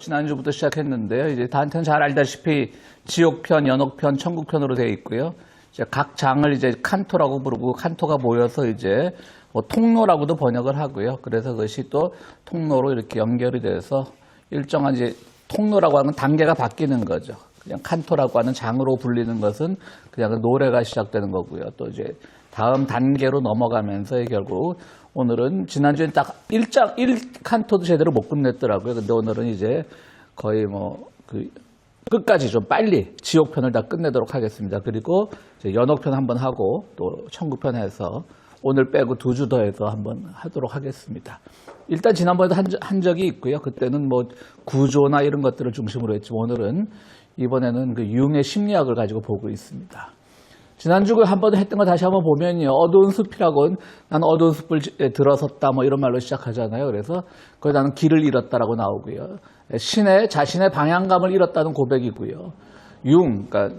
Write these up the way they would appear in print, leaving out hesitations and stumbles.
지난주부터 시작했는데요. 이제 단테는 잘 알다시피 지옥편, 연옥편, 천국편으로 되어 있고요. 이제 각 장을 이제 칸토라고 부르고 칸토가 모여서 이제 뭐 통로라고도 번역을 하고요. 그래서 그것이 또 통로로 이렇게 연결이 돼서 일정한 이제 통로라고 하는 단계가 바뀌는 거죠. 그냥 칸토라고 하는 장으로 불리는 것은 그냥 노래가 시작되는 거고요. 또 이제 다음 단계로 넘어가면서 결국 오늘은 지난주엔 딱 1칸토도 제대로 못 끝냈더라고요. 근데 오늘은 이제 거의 끝까지 좀 빨리 지옥편을 다 끝내도록 하겠습니다. 그리고 이제 연옥편 한번 하고 또 천국편 해서 오늘 빼고 2주 더 해서 한번 하도록 하겠습니다. 일단 지난번에도 한 적이 있고요. 그때는 뭐 구조나 이런 것들을 중심으로 했지만 오늘은 이번에는 그 융의 심리학을 가지고 보고 있습니다. 지난주에 한 번 했던 거 다시 한번 보면요. 어두운 숲이라고는 나는 어두운 숲을 들어섰다 뭐 이런 말로 시작하잖아요. 그래서 거기 나는 길을 잃었다라고 나오고요. 자신의 방향감을 잃었다는 고백이고요. 그러니까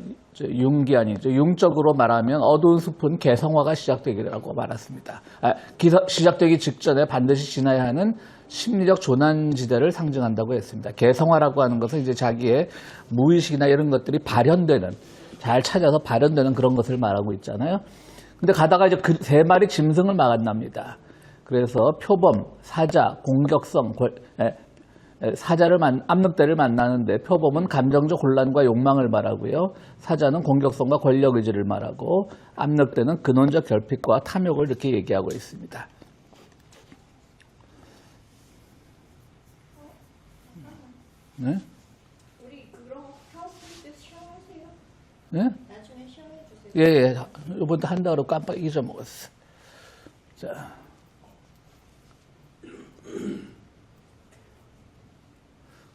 융기 아니죠. 융적으로 말하면 어두운 숲은 개성화가 시작되기라고 말했습니다. 시작되기 직전에 반드시 지나야 하는 심리적 조난지대를 상징한다고 했습니다. 개성화라고 하는 것은 이제 자기의 무의식이나 이런 것들이 발현되는 잘 찾아서 발현되는 그런 것을 말하고 있잖아요. 근데 가다가 이제 그 세 마리 짐승을 만납니다. 그래서 표범, 사자, 공격성, 압력대를 만나는데 표범은 감정적 혼란과 욕망을 말하고요. 사자는 공격성과 권력 의지를 말하고 압력대는 근원적 결핍과 탐욕을 이렇게 얘기하고 있습니다. 네? 네? 나중에 시험해 주세요. 예. 이번에 한다고 깜빡 잊어먹었어. 자.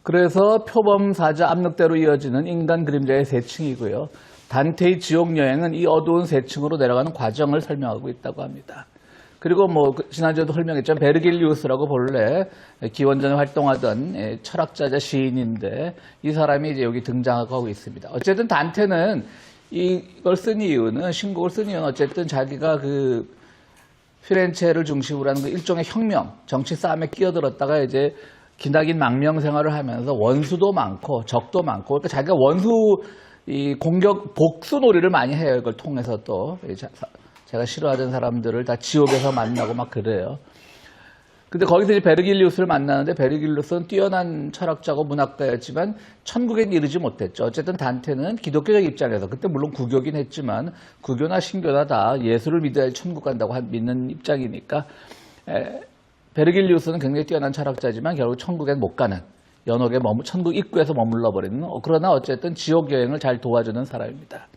그래서 표범, 사자, 압력대로 이어지는 인간 그림자의 세 층이고요. 단테의 지옥 여행은 이 어두운 세 층으로 내려가는 과정을 설명하고 있다고 합니다. 그리고 뭐 지난주에도 설명했지만 베르길리우스라고 본래 기원전에 활동하던 철학자자 시인인데 이 사람이 이제 여기 등장하고 있습니다. 어쨌든 단테는 이걸 쓴 이유는 신곡을 쓴 이유는 어쨌든 자기가 그 피렌체를 중심으로 하는 그 일종의 혁명, 정치 싸움에 끼어들었다가 이제 기나긴 망명 생활을 하면서 원수도 많고 적도 많고 그러니까 자기가 복수 놀이를 많이 해요. 이걸 통해서 또 제가 싫어하던 사람들을 다 지옥에서 만나고 막 그래요. 근데 거기서 이제 베르길리우스를 만나는데 베르길리우스는 뛰어난 철학자고 문학가였지만 천국에 이르지 못했죠. 어쨌든 단테는 기독교적 입장에서 그때 물론 구교긴 했지만 구교나 신교나 다 예수를 믿어야 천국 간다고 믿는 입장이니까 베르길리우스는 굉장히 뛰어난 철학자지만 결국 천국에 못 가는 천국 입구에서 머물러 버리는 그러나 어쨌든 지옥 여행을 잘 도와주는 사람입니다.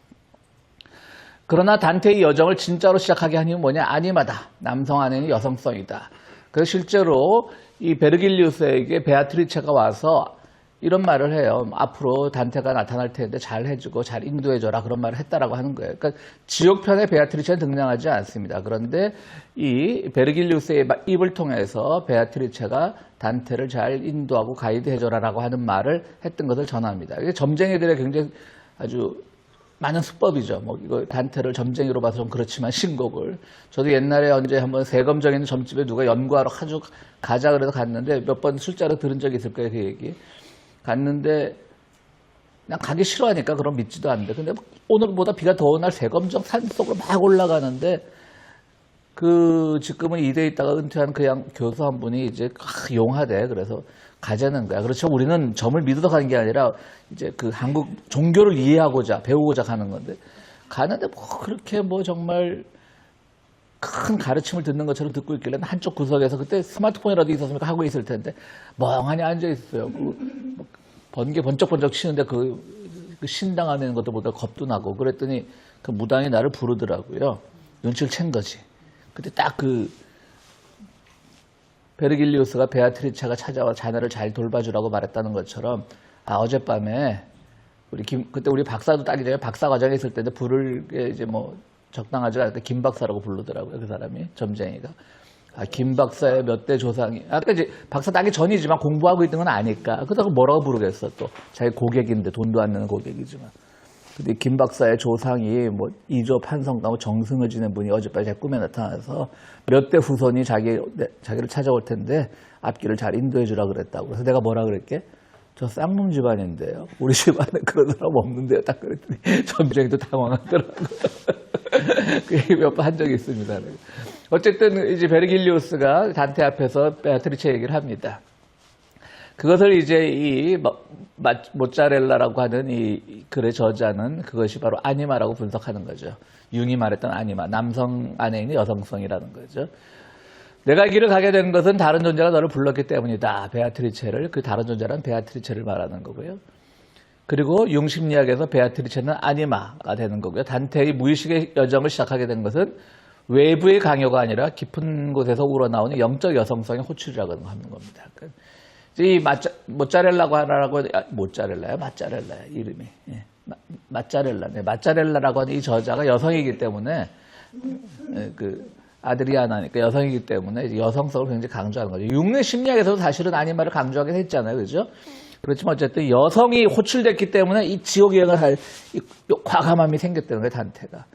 그러나 단테의 여정을 진짜로 시작하게 한 이유는 뭐냐? 아니마다. 남성 안에는 여성성이다. 그래서 실제로 이 베르길리우스에게 베아트리체가 와서 이런 말을 해요. 앞으로 단테가 나타날 텐데 잘 해주고 잘 인도해줘라 그런 말을 했다라고 하는 거예요. 그러니까 지옥편에 베아트리체는 등장하지 않습니다. 그런데 이 베르길리우스의 입을 통해서 베아트리체가 단테를 잘 인도하고 가이드해줘라라고 하는 말을 했던 것을 전합니다. 이게 점쟁이들의 굉장히 아주 많은 수법이죠. 뭐 이거 단테를 점쟁이로 봐서 좀 그렇지만 신곡을 저도 옛날에 언제 한번 세검정 있는 점집에 누가 연구하러 아주 가자 그래서 갔는데 몇 번 술자로 들은 적이 있을 거예요. 그 얘기 갔는데 그냥 가기 싫어하니까 그럼 믿지도 않는데 근데 오늘보다 비가 더운 날 세검정 산속으로 막 올라가는데 그 지금은 이대에 있다가 은퇴한 그냥 교수 한 분이 이제 용하대. 그래서 가자는 거야. 그렇죠. 우리는 점을 믿어서 가는 게 아니라 이제 그 한국 종교를 이해하고자 배우고자 가는 건데 가는데 뭐 그렇게 뭐 정말 큰 가르침을 듣는 것처럼 듣고 있길래 한쪽 구석에서 그때 스마트폰이라도 있었으면 하고 있을 텐데 멍하니 앉아 있어요. 번개 번쩍번쩍 치는데 그 신당 안에 있는 것도 보다 겁도 나고 그랬더니 그 무당이 나를 부르더라고요. 눈치를 챈 거지. 그때 딱 그 베르길리우스가 베아트리체가 찾아와 자네를 잘 돌봐주라고 말했다는 것처럼 어젯밤에 그때 우리 박사도 따기 전에 박사 과정에 있을 때인데 부를 게 이제 뭐 적당하지 않을 때 김 박사라고 부르더라고요. 그 사람이 점쟁이가 김 박사의 몇 대 조상이. 아까 이제 박사 나기 전이지만 공부하고 있던 건 아니까. 그러다가 뭐라고 부르겠어 또. 자기 고객인데 돈도 안 내는 고객이지만. 근데 김 박사의 조상이 뭐 이조 판성가 뭐 정승을 지낸 분이 어젯밤에 제 꿈에 나타나서 몇 대 후손이 자기를 찾아올 텐데 앞길을 잘 인도해 주라 그랬다고. 그래서 내가 뭐라 그랬게? 저 쌍놈 집안인데요. 우리 집안에 그런 사람 없는데요. 딱 그랬더니 전쟁이도 당황하더라고요. 그 얘기 몇 번 한 적이 있습니다. 어쨌든 이제 베르길리우스가 단테 앞에서 베아트리체 얘기를 합니다. 그것을 이제 이 모짜렐라라고 하는 이 글의 저자는 그것이 바로 아니마라고 분석하는 거죠. 융이 말했던 아니마, 남성 안에 있는 여성성이라는 거죠. 내가 이 길을 가게 된 것은 다른 존재가 너를 불렀기 때문이다. 베아트리체를, 그 다른 존재란 베아트리체를 말하는 거고요. 그리고 융심리학에서 베아트리체는 아니마가 되는 거고요. 단테의 무의식의 여정을 시작하게 된 것은 외부의 강요가 아니라 깊은 곳에서 우러나오는 영적 여성성의 호출이라고 하는 겁니다. 이 모짜렐라고 모짜렐라야 이름이. 예. 마짜렐라라고 하는 이 저자가 여성이기 때문에 그 아드리아나니까 여성이기 때문에 이제 여성성을 굉장히 강조하는 거죠. 융의 심리학에서도 사실은 아니마를 강조하긴 했잖아요, 그렇죠? 그렇지만 어쨌든 여성이 호출됐기 때문에 이 지옥 여행을 할 과감함이 생겼다는 거예요, 단테가.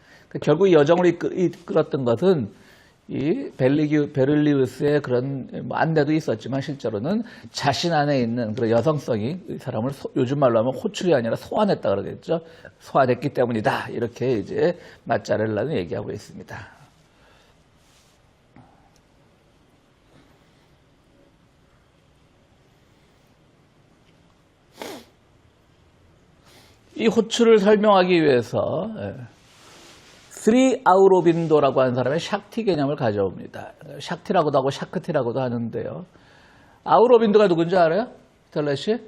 결국 이 여정을 이끌었던 것은 이 베를리우스의 그런 뭐 안내도 있었지만 실제로는 자신 안에 있는 그런 여성성이 이 사람을 요즘 말로 하면 호출이 아니라 소환했다 그러겠죠. 소환했기 때문이다. 이렇게 이제 마짜렐라는 얘기하고 있습니다. 이 호출을 설명하기 위해서 스리 아우로빈도라고 하는 사람의 샥티 개념을 가져옵니다. 샥티라고도 하고 샤크티라고도 하는데요. 아우로빈도가 누군지 알아요? 스텔라 씨?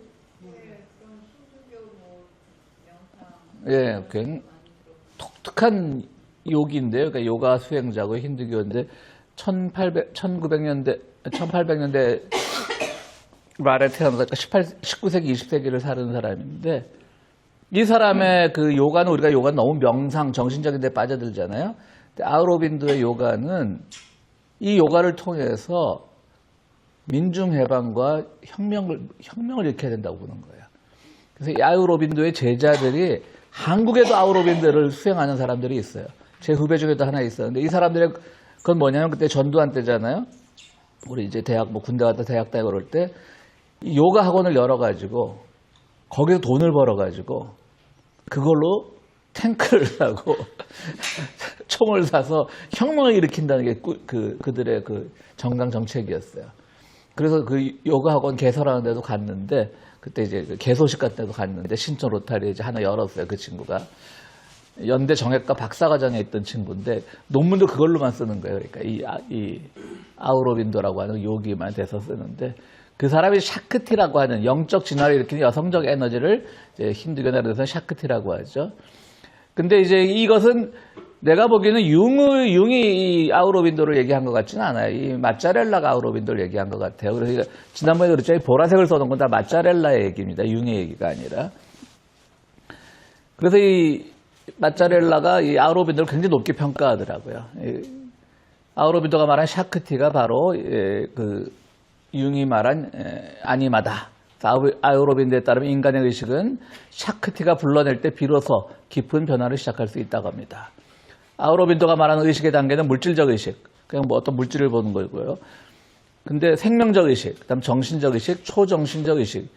예, 굉장히 독특한 요기인데요. 그러니까 요가 수행자고 힌두교인데 1800년대 말에 태어나서 19세기, 20세기를 사는 사람인데 이 사람의 그 요가는 우리가 요가는 너무 명상, 정신적인 데 빠져들잖아요. 근데 아우로빈도의 요가는 이 요가를 통해서 민중해방과 혁명을 일으켜야 된다고 보는 거예요. 그래서 이 아우로빈도의 제자들이 한국에도 아우로빈도를 수행하는 사람들이 있어요. 제 후배 중에도 하나 있었는데 이 사람들의 그건 뭐냐면 그때 전두환 때잖아요. 우리 이제 대학 뭐 군대 갔다 대학 다니고 그럴 때 이 요가 학원을 열어가지고 거기서 돈을 벌어가지고 그걸로 탱크를 사고 총을 사서 혁명을 일으킨다는 게 그들의 그 정강 정책이었어요. 그래서 그 요가 학원 개설하는 데도 갔는데 그때 이제 그 개소식 같은 데도 갔는데 신촌 로타리에 이제 하나 열었어요. 그 친구가 연대 정외과 박사과정에 있던 친구인데 논문도 그걸로만 쓰는 거예요. 그러니까 이 아우로빈도라고 하는 요기만 돼서 쓰는데 그 사람이 샤크티라고 하는 영적 진화를 일으키는 여성적 에너지를 이제 힌두교 나라에서는 샤크티라고 하죠. 근데 이제 이것은 내가 보기에는 융이 이 아우로빈도를 얘기한 것 같지는 않아요. 이 마짜렐라가 아우로빈도를 얘기한 것 같아요. 그래서 지난번에 그랬죠. 보라색을 써놓은 건 다 마짜렐라의 얘기입니다. 융의 얘기가 아니라. 그래서 이 마짜렐라가 이 아우로빈도를 굉장히 높게 평가하더라고요. 아우로빈도가 말한 샤크티가 바로 그 융이 말한 아니마다. 아우로빈도에 따르면 인간의 의식은 샤크티가 불러낼 때 비로소 깊은 변화를 시작할 수 있다고 합니다. 아우로빈도가 말하는 의식의 단계는 물질적 의식, 그냥 뭐 어떤 물질을 보는 거고요. 근데 생명적 의식, 그다음 정신적 의식, 초정신적 의식,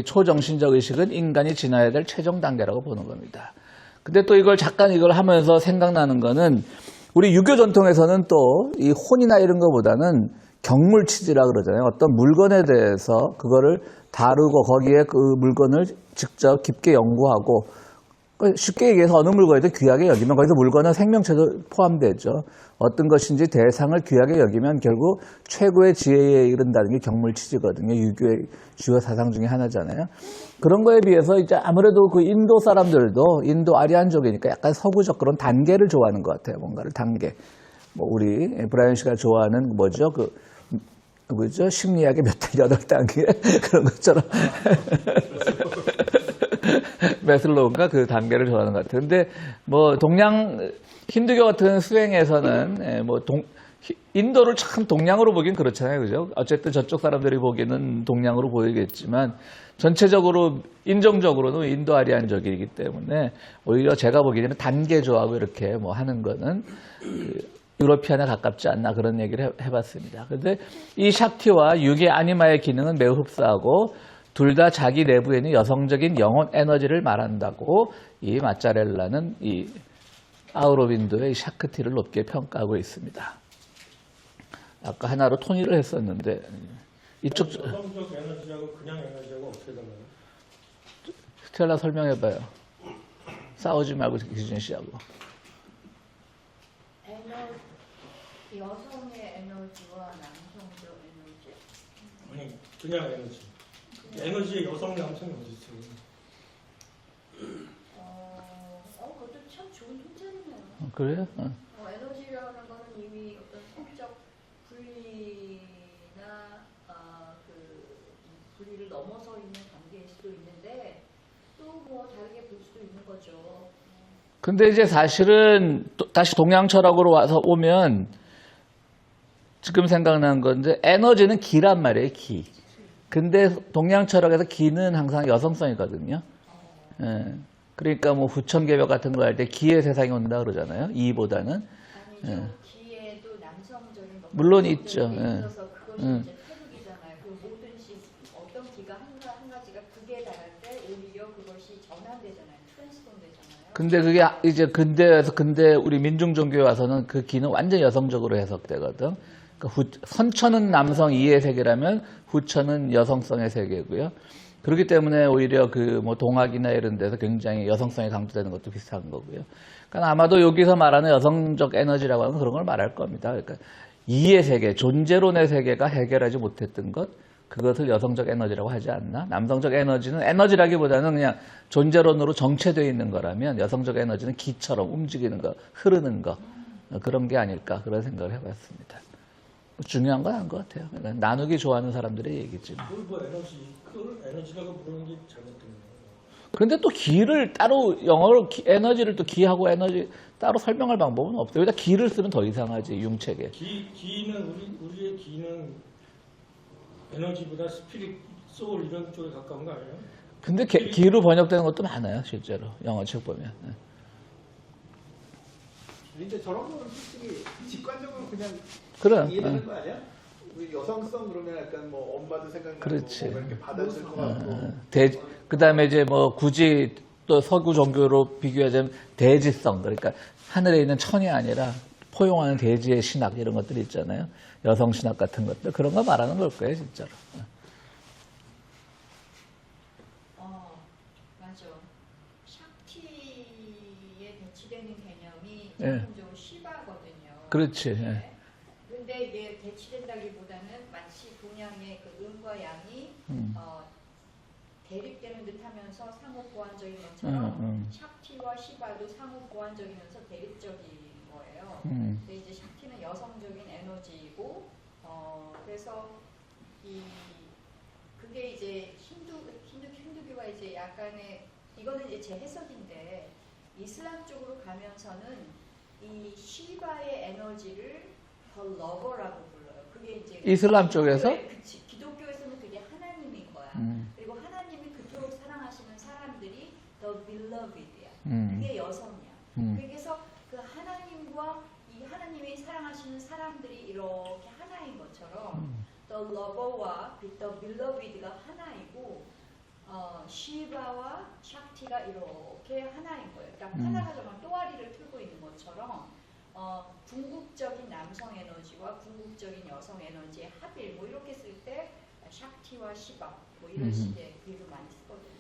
초정신적 의식은 인간이 지나야 될 최종 단계라고 보는 겁니다. 근데 또 잠깐 이걸 하면서 생각나는 거는 우리 유교 전통에서는 또 이 혼이나 이런 거보다는 경물치지라 그러잖아요. 어떤 물건에 대해서 그거를 다루고 거기에 그 물건을 직접 깊게 연구하고 쉽게 얘기해서 어느 물건이든 귀하게 여기면 거기서 물건은 생명체도 포함되죠. 어떤 것인지 대상을 귀하게 여기면 결국 최고의 지혜에 이른다는 게 경물치지거든요. 유교의 주요 사상 중에 하나잖아요. 그런 거에 비해서 이제 아무래도 그 인도 사람들도 인도 아리안족이니까 약간 서구적 그런 단계를 좋아하는 것 같아요. 뭔가를 단계. 뭐 우리 브라이언 씨가 좋아하는 뭐죠? 그죠? 심리학의 몇 단, 8단계? 그런 것처럼. 메슬로우인가 그 단계를 좋아하는 것 같아요. 근데 뭐 힌두교 같은 수행에서는 인도를 참 동양으로 보긴 그렇잖아요. 그죠? 어쨌든 저쪽 사람들이 보기에는 동양으로 보이겠지만 전체적으로 인종적으로는 인도 아리안적이기 때문에 오히려 제가 보기에는 단계조하고 이렇게 뭐 하는 거는 그 유러피안에 가깝지 않나 그런 얘기를 해봤습니다. 그런데 이 샥티와 육의 아니마의 기능은 매우 흡사하고 둘 다 자기 내부에 있는 여성적인 영혼 에너지를 말한다고 이 마짜렐라는 이 아우로빈도의 이 샤크티를 높게 평가하고 있습니다. 아까 하나로 통일을 했었는데 이쪽 여성적 에너지하고 그냥 에너지하고 어떻게 달라요? 스텔라 설명해봐요. 싸우지 말고 기준 씨하고. 여성의 에너지와 남성적 에너지? 아니 그냥 에너지. 에너지에 여성 남성이 어디 있어요? 그것도 참 좋은 통찰이네요. 그래요? 에너지라는 거는 이미 어떤 성적 분리나 그 분리를 넘어서 있는 관계일 수도 있는데 또 뭐 다르게 볼 수도 있는 거죠. 근데 이제 사실은 다시 동양 철학으로 와서 오면 지금 생각난 건데 에너지는 기란 말이에요, 기. 근데 동양 철학에서 기는 항상 여성성이거든요. 예. 그러니까 뭐 후천개벽 같은 거 할 때 기의 세상이 온다 그러잖아요. 이보다는. 아니죠. 기에도 남성적인 물론 있죠. 있어서 그것이 이제 태극이잖아요. 그 모든 어떤 기가 한 가지가 극에 달할 때 오히려 그것이 전환되잖아요. 트랜스폼 되잖아요. 근데 그게 이제 근대 우리 민중 종교에 와서는 그 기는 완전 여성적으로 해석되거든. 그러니까 선천은 남성 이의 세계라면 후천은 여성성의 세계고요. 그렇기 때문에 오히려 그 뭐 동학이나 이런 데서 굉장히 여성성이 강조되는 것도 비슷한 거고요. 그러니까 아마도 여기서 말하는 여성적 에너지라고 하는 그런 걸 말할 겁니다. 그러니까 이의 세계, 존재론의 세계가 해결하지 못했던 것, 그것을 여성적 에너지라고 하지 않나? 남성적 에너지는 에너지라기보다는 그냥 존재론으로 정체되어 있는 거라면 여성적 에너지는 기처럼 움직이는 거, 흐르는 거, 그런 게 아닐까 그런 생각을 해봤습니다. 중요한 건 아닌 것 같아요. 나누기 좋아하는 사람들의 얘기지. 그걸 뭐 그걸 에너지라고 부르는 게 잘못된 거예요. 그런데 또 기를 따로 영어로 에너지를 또 기하고 에너지 따로 설명할 방법은 없어요. 여기다 기를 쓰면 더 이상하지 융책에. 기는 우리의 기는 에너지보다 스피릿, 소울 이런 쪽에 가까운 거 아니에요? 근데 기로 번역되는 것도 많아요, 실제로 영어 책 보면. 근데 저런 거는 솔직히 직관적으로 그냥 그래. 이해되는 거 아니야? 우리 여성성 그러면 약간 뭐 엄마도 생각나고 그렇지. 뭔가 이렇게 받아줄 것 같고 그다음에 이제 뭐 굳이 또 서구 종교로 비교하자면 대지성, 그러니까 하늘에 있는 천이 아니라 포용하는 대지의 신학 이런 것들 있잖아요. 여성 신학 같은 것들 그런 거 말하는 걸 거예요, 진짜로. 맞아. 샥티에 배치되는 개념이 예. 전통적으로 시바거든요. 그렇지. 예. 네. 근데 이게 배치된다기보다는 마치 동양의 그 음과 양이 대립되는 듯하면서 상호 보완적인 것처럼 샥티와 시바도 상호 보완적이면서 대립적인 거예요. 근데 이제 샥티는 여성적인 에너지이고 그래서 그게 이제 힌두교와 이제 약간의 이거는 이제 제 해석인데 이슬람 쪽으로 가면서는 이 시바의 에너지를 더 러버라고 불러요. 그게 이제 이슬람 쪽에서? 그치. 기독교에서는 그게 하나님인 거야. 그리고 하나님이 그토록 사랑하시는 사람들이 더 beloved이야. 그게 여성이야. 그래서 그 하나님과 이 하나님이 사랑하시는 사람들이 이렇게 하나인 것처럼 the lover와 the beloved가 하나이고 시바와 샥티가 이렇게 하나인 거예요. 그러니까 하나가 정말 또아리를 틀고 있는 것처럼 궁극적인 남성 에너지와 궁극적인 여성 에너지의 합일 뭐 이렇게 쓸 때 샥티와 시바 뭐 이런 식의 비유를 많이 쓰거든요.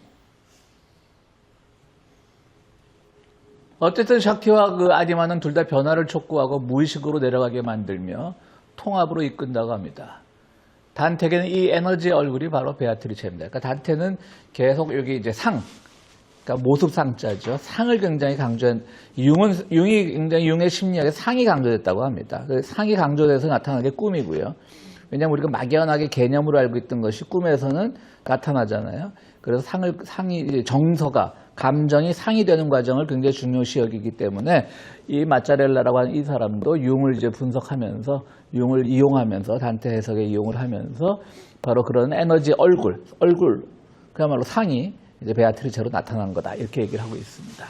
어쨌든 샥티와 그 아디마는 둘 다 변화를 촉구하고 무의식으로 내려가게 만들며 통합으로 이끈다고 합니다. 단테에게는 이 에너지의 얼굴이 바로 베아트리체입니다. 그러니까 단테는 계속 여기 이제 그러니까 모습 상자죠. 상을 굉장히 강조한, 융이 굉장히 융의 심리학에 상이 강조됐다고 합니다. 그 상이 강조돼서 나타나는 게 꿈이고요. 왜냐하면 우리가 막연하게 개념으로 알고 있던 것이 꿈에서는 나타나잖아요. 그래서 이제 정서가, 감정이 상이되는 과정을 굉장히 중요시 여기기 때문에 이 마짜렐라라고 하는 이 사람도 융을 이제 분석하면서, 융을 이용하면서, 단테 해석에 이용을 하면서 바로 그런 에너지 얼굴, 그야말로 상이 이제 베아트리체로 나타난 거다. 이렇게 얘기를 하고 있습니다.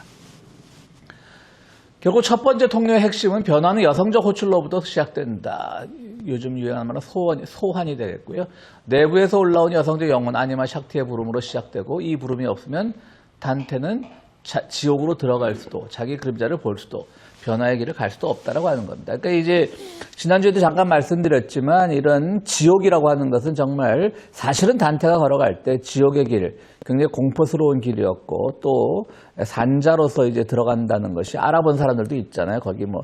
결국 첫 번째 통로의 핵심은 변화는 여성적 호출로부터 시작된다. 요즘 유행하는 말은 소환이 되겠고요. 내부에서 올라온 여성적 영혼 아니마 샥티의 부름으로 시작되고, 이 부름이 없으면 단테는 지옥으로 들어갈 수도, 자기 그림자를 볼 수도, 변화의 길을 갈 수도 없다라고 하는 겁니다. 그러니까 이제 지난주에도 잠깐 말씀드렸지만, 이런 지옥이라고 하는 것은 정말 사실은 단테가 걸어갈 때 지옥의 길, 굉장히 공포스러운 길이었고, 또 산자로서 이제 들어간다는 것이 알아본 사람들도 있잖아요. 거기 뭐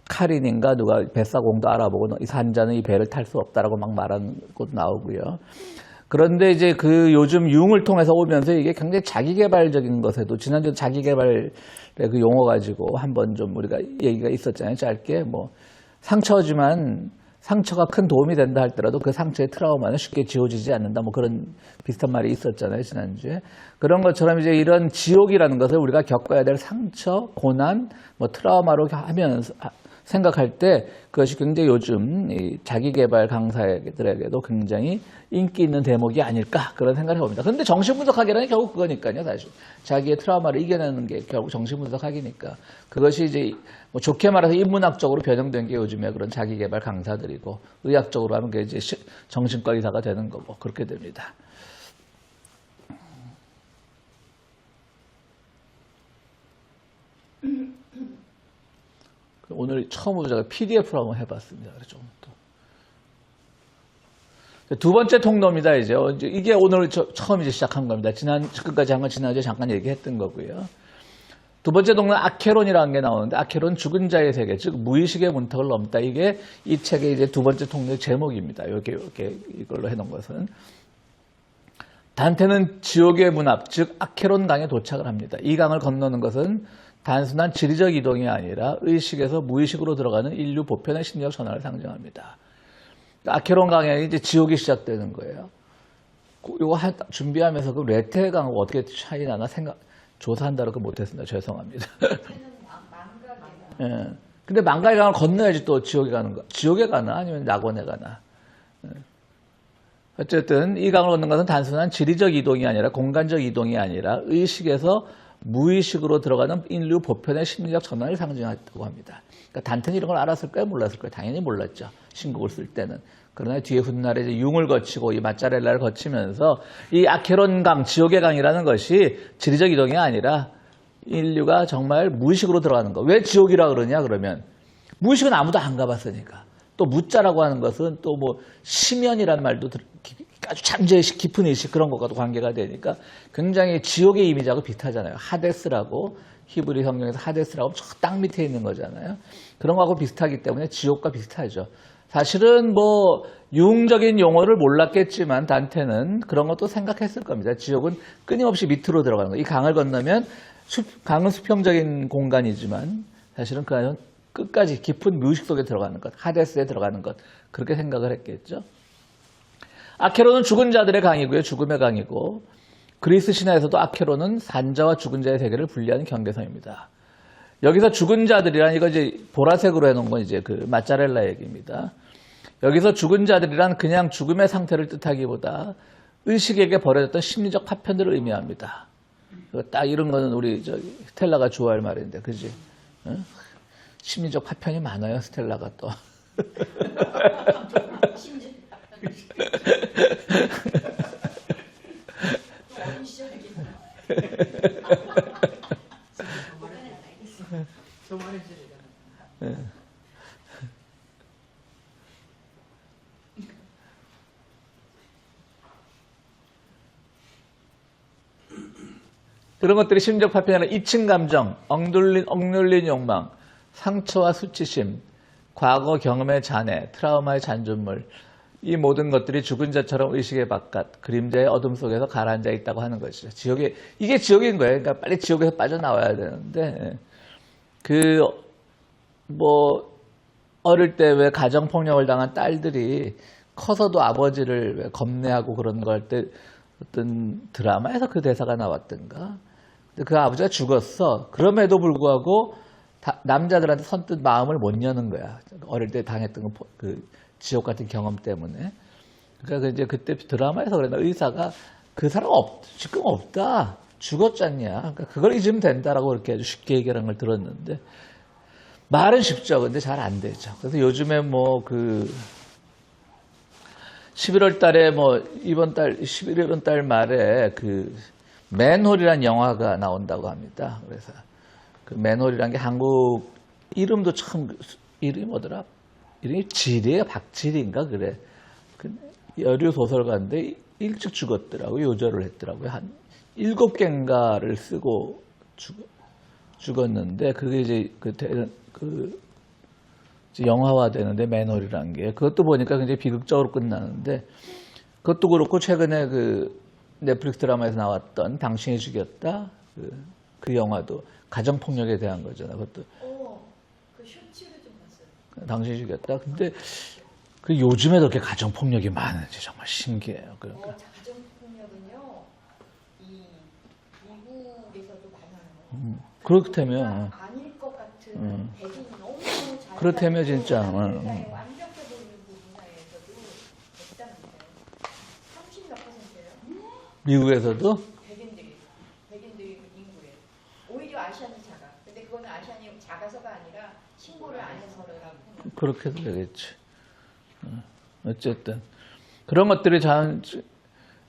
카린인가 누가 뱃사공도 알아보고 이 산자는 이 배를 탈 수 없다라고 막 말하는 것도 나오고요. 그런데 이제 그 요즘 융을 통해서 오면서 이게 굉장히 자기개발적인 것에도, 지난주 자기개발의 그 용어 가지고 한번 좀 우리가 얘기가 있었잖아요. 짧게 뭐 상처지만 상처가 큰 도움이 된다 할지라도 그 상처의 트라우마는 쉽게 지워지지 않는다. 뭐 그런 비슷한 말이 있었잖아요. 지난주에. 그런 것처럼 이제 이런 지옥이라는 것을 우리가 겪어야 될 상처, 고난, 뭐 트라우마로 하면서 생각할 때 그것이 굉장히 요즘 이 자기개발 강사들에게도 굉장히 인기 있는 대목이 아닐까 그런 생각을 해봅니다. 그런데 정신분석학이라는 게 결국 그거니까요. 사실 자기의 트라우마를 이겨내는 게 결국 정신분석학이니까 그것이 이제 뭐 좋게 말해서 인문학적으로 변형된 게 요즘에 그런 자기개발 강사들이고, 의학적으로 하면 그게 이제 정신과 의사가 되는 거고 그렇게 됩니다. 오늘 처음으로 제가 PDF로 한번 해봤습니다. 좀 또. 두 번째 통로입니다. 이제 이게 오늘 처음 이제 시작한 겁니다. 끝까지 한 건 지난주에 잠깐 얘기했던 거고요. 두 번째 통로는 아케론이라는 게 나오는데, 아케론 죽은 자의 세계, 즉 무의식의 문턱을 넘다. 이게 이 책의 이제 두 번째 통로의 제목입니다. 이렇게 이걸로 해놓은 것은. 단테는 지옥의 문 앞, 즉 아케론 강에 도착을 합니다. 이 강을 건너는 것은 단순한 지리적 이동이 아니라 의식에서 무의식으로 들어가는 인류 보편의 심리적 전환을 상징합니다. 아케론 강에 이제 지옥이 시작되는 거예요. 이거 준비하면서 그 레테 강하고 어떻게 차이 나나 조사한다고 못했습니다. 죄송합니다. 예. 근데 망가의 강을 건너야지 또 지옥에 가는 거. 지옥에 가나 아니면 낙원에 가나. 어쨌든 이 강을 건너는 것은 단순한 지리적 이동이 아니라, 공간적 이동이 아니라 의식에서 무의식으로 들어가는 인류 보편의 심리적 전환을 상징했다고 합니다. 그러니까 단테는 이런 걸 알았을까요? 몰랐을까요? 당연히 몰랐죠. 신곡을 쓸 때는. 그러나 뒤에 훗날에 이제 융을 거치고 이 마짜렐라를 거치면서 이 아케론 강, 지옥의 강이라는 것이 지리적 이동이 아니라 인류가 정말 무의식으로 들어가는 거. 왜 지옥이라 그러냐 그러면 무의식은 아무도 안 가봤으니까. 또 무자라고 하는 것은 또 뭐 심연이라는 말도 아주 잠재의 깊은 의식, 그런 것과도 관계가 되니까 굉장히 지옥의 이미지하고 비슷하잖아요. 하데스라고, 히브리 성경에서 하데스라고 저 땅 밑에 있는 거잖아요. 그런 거하고 비슷하기 때문에 지옥과 비슷하죠. 사실은 뭐 융적인 용어를 몰랐겠지만 단테는 그런 것도 생각했을 겁니다. 지옥은 끊임없이 밑으로 들어가는 거예요. 이 강을 건너면 강은 수평적인 공간이지만 사실은 그 안은 끝까지 깊은 무의식 속에 들어가는 것, 하데스에 들어가는 것, 그렇게 생각을 했겠죠. 아케론은 죽은 자들의 강이고요. 죽음의 강이고, 그리스 신화에서도 아케론은 산자와 죽은 자의 세계를 분리하는 경계선입니다. 여기서 죽은 자들이란, 이거 이제 보라색으로 해놓은 건 이제 그 마짜렐라 얘기입니다. 여기서 죽은 자들이란 그냥 죽음의 상태를 뜻하기보다 의식에게 벌어졌던 심리적 파편들을 의미합니다. 딱 이런 거는 우리 스텔라가 좋아할 말인데, 그지? 어? 심리적 파편이 많아요, 스텔라가 또. 그런 것들이 심리적 파편이 아니라 이층 감정, 억눌린 욕망, 상처와 수치심, 과거 경험의 잔해, 트라우마의 잔존물, 이 모든 것들이 죽은 자처럼 의식의 바깥, 그림자의 어둠 속에서 가라앉아 있다고 하는 것이죠. 이게 지옥인 거예요. 그러니까 빨리 지옥에서 빠져나와야 되는데, 어릴 때 왜 가정폭력을 당한 딸들이 커서도 아버지를 왜 겁내하고 그런 거 할 때 어떤 드라마에서 그 대사가 나왔던가. 근데 그 아버지가 죽었어. 그럼에도 불구하고 남자들한테 선뜻 마음을 못 여는 거야. 어릴 때 당했던 그 지옥 같은 경험 때문에. 그러니까 이제 그때 드라마에서 그랬나 의사가 그 사람 지금 없다. 죽었잖냐. 그러니까 그걸 잊으면 된다라고 그렇게 아주 쉽게 얘기하는 걸 들었는데 말은 쉽죠. 근데 잘 안 되죠. 그래서 요즘에 뭐 그 11월 달에 뭐 이번 달 11월 달 말에 그 맨홀이라는 영화가 나온다고 합니다. 그래서 그 맨홀이라는 게 한국 이름도 참 이름이 뭐더라? 이름이 지리야 박지리인가 그래. 그 여류 소설가인데 일찍 죽었더라고요. 요절을 했더라고요. 한 7개인가를 쓰고 죽었는데 그게 이제 이제 영화화 되는데 맨홀이라는 게 그것도 보니까 굉장히 비극적으로 끝나는데 그것도 그렇고 최근에 그 넷플릭스 드라마에서 나왔던 당신이 죽였다 그 영화도 가정폭력에 대한 거잖아. 그것도 그 쇼츠를 좀 봤어요. 당신이 죽였다. 근데 그 요즘에도 그렇게 가정폭력이 많은지 정말 신기해요. 그러니까. 가정폭력은요, 이 미국에서도 많아요. 그렇다면 아닐 것 같은 백인이 너무너무 잘 그렇다면 진짜, 세상에 완벽해 보이는 그 문화에서도 있다는데요. 30몇 %예요. 미국에서도 백인들이 인구에. 오히려 아시안이 작아. 근데 그거는 아시안이 작아서가 아니라 신고를 안 해서라고. 그렇게 되겠지. 어쨌든 그런 것들이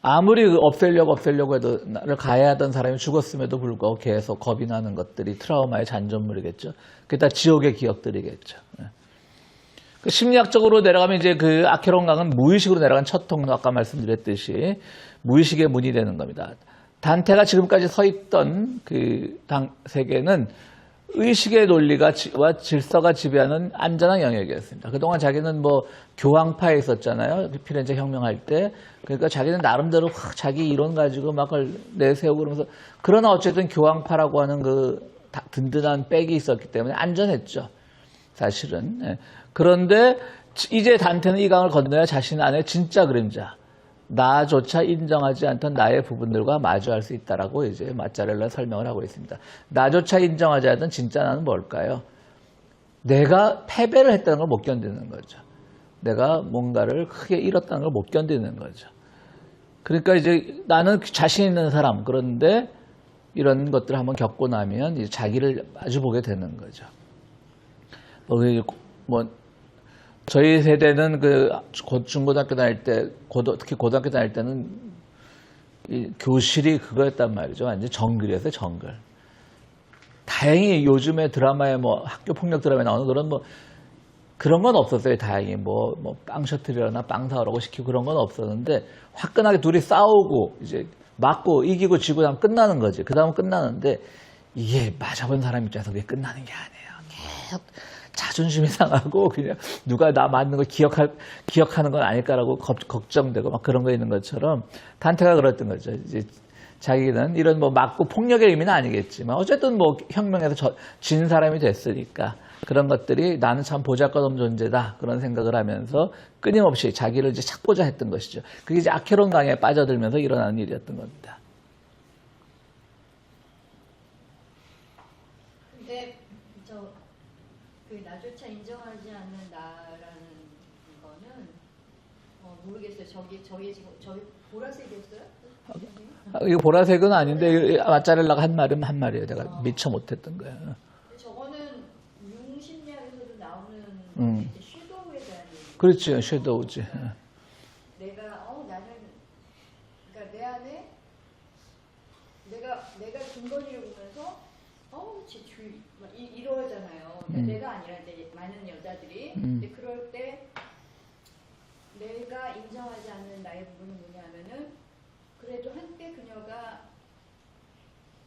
아무리 없애려고 해도 나를 가해하던 사람이 죽었음에도 불구하고 계속 겁이 나는 것들이 트라우마의 잔존물이겠죠. 그게 다 지옥의 기억들이겠죠. 그 심리학적으로 내려가면 이제 그 아케론강은 무의식으로 내려간 첫 통로 아까 말씀드렸듯이 무의식의 문이 되는 겁니다. 단테가 지금까지 서 있던 그 세계는 의식의 논리와 질서가 지배하는 안전한 영역이었습니다. 그동안 자기는 뭐 교황파에 있었잖아요. 피렌체 혁명할 때. 그러니까 자기는 나름대로 자기 이론 가지고 막 내세우고 그러면서 그러나 어쨌든 교황파라고 하는 그 든든한 백이 있었기 때문에 안전했죠. 사실은. 예. 그런데 이제 단테는 이 강을 건너야 자신 안에 진짜 그림자, 나조차 인정하지 않던 나의 부분들과 마주할 수 있다라고 이제 마짜렐라 설명을 하고 있습니다. 나조차 인정하지 않던 진짜 나는 뭘까요? 내가 패배를 했다는 걸 못 견디는 거죠. 내가 뭔가를 크게 잃었다는 걸 못 견디는 거죠. 그러니까 이제 나는 자신 있는 사람, 그런데 이런 것들을 한번 겪고 나면 이제 자기를 마주보게 되는 거죠. 저희 세대는 중고등학교 다닐 때, 특히 고등학교 다닐 때는 이 교실이 그거였단 말이죠. 완전 정글이었어요, 정글. 다행히 요즘에 드라마에 학교 폭력 드라마에 나오는 그런 건 없었어요, 다행히. 빵 셔틀이라나 빵 사오라고 시키고 그런 건 없었는데, 화끈하게 둘이 싸우고, 이제 맞고, 이기고, 지고 나면 끝나는 거지. 그 다음은 끝나는데, 이게 맞아본 사람 입장에서 그게 끝나는 게 아니에요. 계속 자존심이 상하고 그냥 누가 나 맞는 거 기억하는 건 아닐까라고 걱정되고 막 그런 거 있는 것처럼 단테가 그랬던 거죠. 이제 자기는 이런 맞고 폭력의 의미는 아니겠지만 어쨌든 혁명에서 진 사람이 됐으니까 그런 것들이 나는 참 보잘것없는 존재다 그런 생각을 하면서 끊임없이 자기를 이제 찾고자 했던 것이죠. 그게 이제 아케론 강에 빠져들면서 일어나는 일이었던 겁니다. 근데 나조차 인정하지 않는 나라는 거는 모르겠어요. 저기 보라색이었어요? 이거 보라색은 아닌데 마짜렐라가 한 말이에요. 내가 미처 못했던 거예요. 저거는 융심리학에서도 나오는 섀도우에 대한 얘기. 그렇죠, 섀도우지. 내가 나는 그러니까 내 안에 내가 김건희를 보면서 제 주위 이러잖아요. 내가 아니라 이제 많은 여자들이 근데 그럴 때 내가 인정하지 않는 나의 부분은 뭐냐면은 그래도 한때 그녀가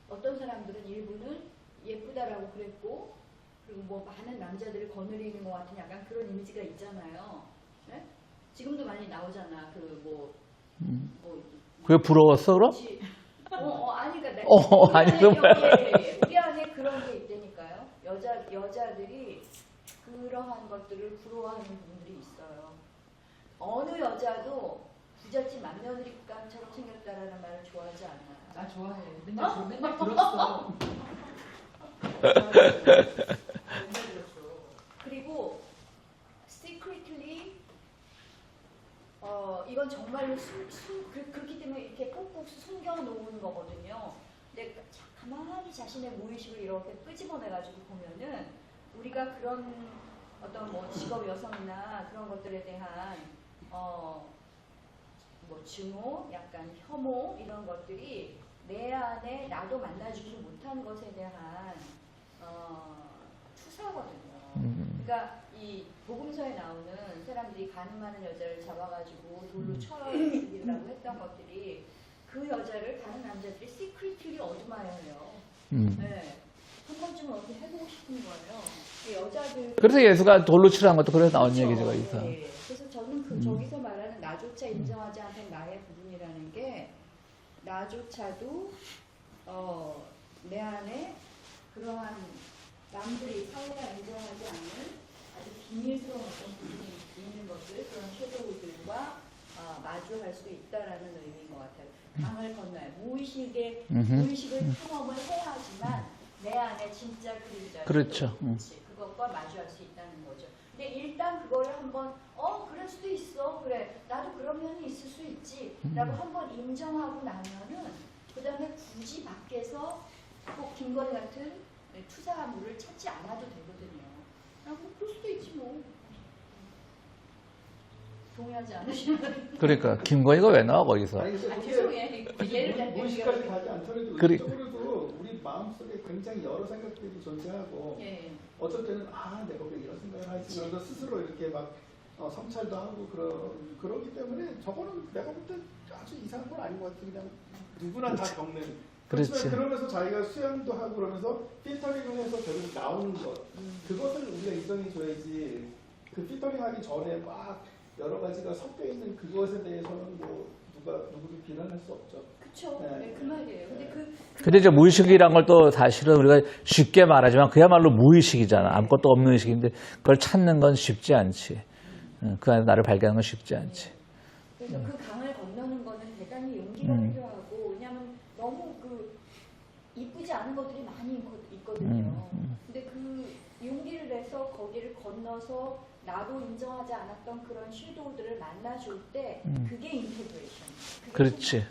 어떤 사람들은 일부는 예쁘다라고 그랬고 그리고 많은 남자들을 거느리는 것 같은 약간 그런 이미지가 있잖아요. 네? 지금도 많이 나오잖아. 그게 부러웠어 그럼? 아니 그러니까 우리 안에 그런 게 있다니까요. 여자들이 그러한 것들을 부러워하는 부분들이 있어요. 어느 여자도 부잣집 맏며느리감처럼 생겼다라는 말을 좋아하지 않아요. 나 좋아해. 맨날 들었어. 그리고 secretly 이건 정말로 그렇기 때문에 이렇게 꾹꾹 숨겨놓은 거거든요. 근데 가만히 자신의 무의식을 이렇게 끄집어내가지고 보면은 우리가 그런 어떤 뭐 직업 여성이나 그런 것들에 대한 뭐 증오, 약간 혐오 이런 것들이 내 안에 나도 만나주지 못한 것에 대한 투사거든요. 그러니까 이 복음서에 나오는 사람들이 가늠하는 여자를 잡아가지고 돌로 쳐 죽이려고 했던 것들이 그 여자를 다른 남자들이 시크릿리 어드마이어해요. 네. 한 번쯤은 어떻게 해보고 싶은 거예요. 그 여자들. 그래서 예수가 돌로 치라는 것도 그래서 나온 그렇죠. 얘기죠. 여기서. 네. 그래서 저는 저기서 말하는 나조차 인정하지 않는 나의 부분이라는 게 나조차도 내 안에 그러한 남들이 사회가 인정하지 않는 아주 비밀스러운 어떤 부분이 있는 것들, 그런 섀도우들과 마주할 수 있다라는 의미인 것 같아요. 강을 건너야 무의식을 탐험을 해야 하지만 내 안에 진짜 그림자, 그렇죠. 그것과 마주할 수 있다는 거죠. 근데 일단 그거를 한번 그럴 수도 있어, 그래 나도 그런 면이 있을 수 있지라고 한번 인정하고 나면은 그 다음에 굳이 밖에서 꼭 김건희 같은 투사물을 찾지 않아도 되거든요. 그럴 수도 있지 뭐. 동의하지 않으시면. 그러니까 김건희가 왜 나와 거기서? 아니, 그래서 죄송해. 예를 들면 무의식까지 가지 않더라도 그래. 의식적으로도 우리 마음속에 굉장히 여러 생각들이 존재하고 예. 어쩔 때는 내가 왜 이런 생각을 하지? 그래서 스스로 이렇게 막 성찰도 하고 그러기 때문에 저거는 내가 볼 때 아주 이상한 건 아닌 것 같아. 그냥 누구나 다 겪는. 그렇지. 그렇지만 그러면서 자기가 수양도 하고 그러면서 필터링을 해서 결국 나오는 것. 그것을 우리가 인정해줘야지. 그 필터링하기 전에 막 여러 가지가 섞여 있는 그것에 대해서는 뭐 누구도 비난할 수 없죠. 그쵸. 네. 네, 그 말이에요. 근데 이제 무의식이란 걸 또 사실은 우리가 쉽게 말하지만 그야말로 무의식이잖아. 아무것도 없는 의식인데 그걸 찾는 건 쉽지 않지. 그 안에 나를 발견하는 건 쉽지 않지. 그래서 그 강을 건너는 거는 대단히 용기가 필요하고, 왜냐하면 너무 이쁘지 않은 것들이 많이 있거든요. 근데 그 용기를 내서 거기를 건너서 나도 인정하지 않았던 그런 섀도우들을 만나줄 때 그게 인테그레이션. 그렇지.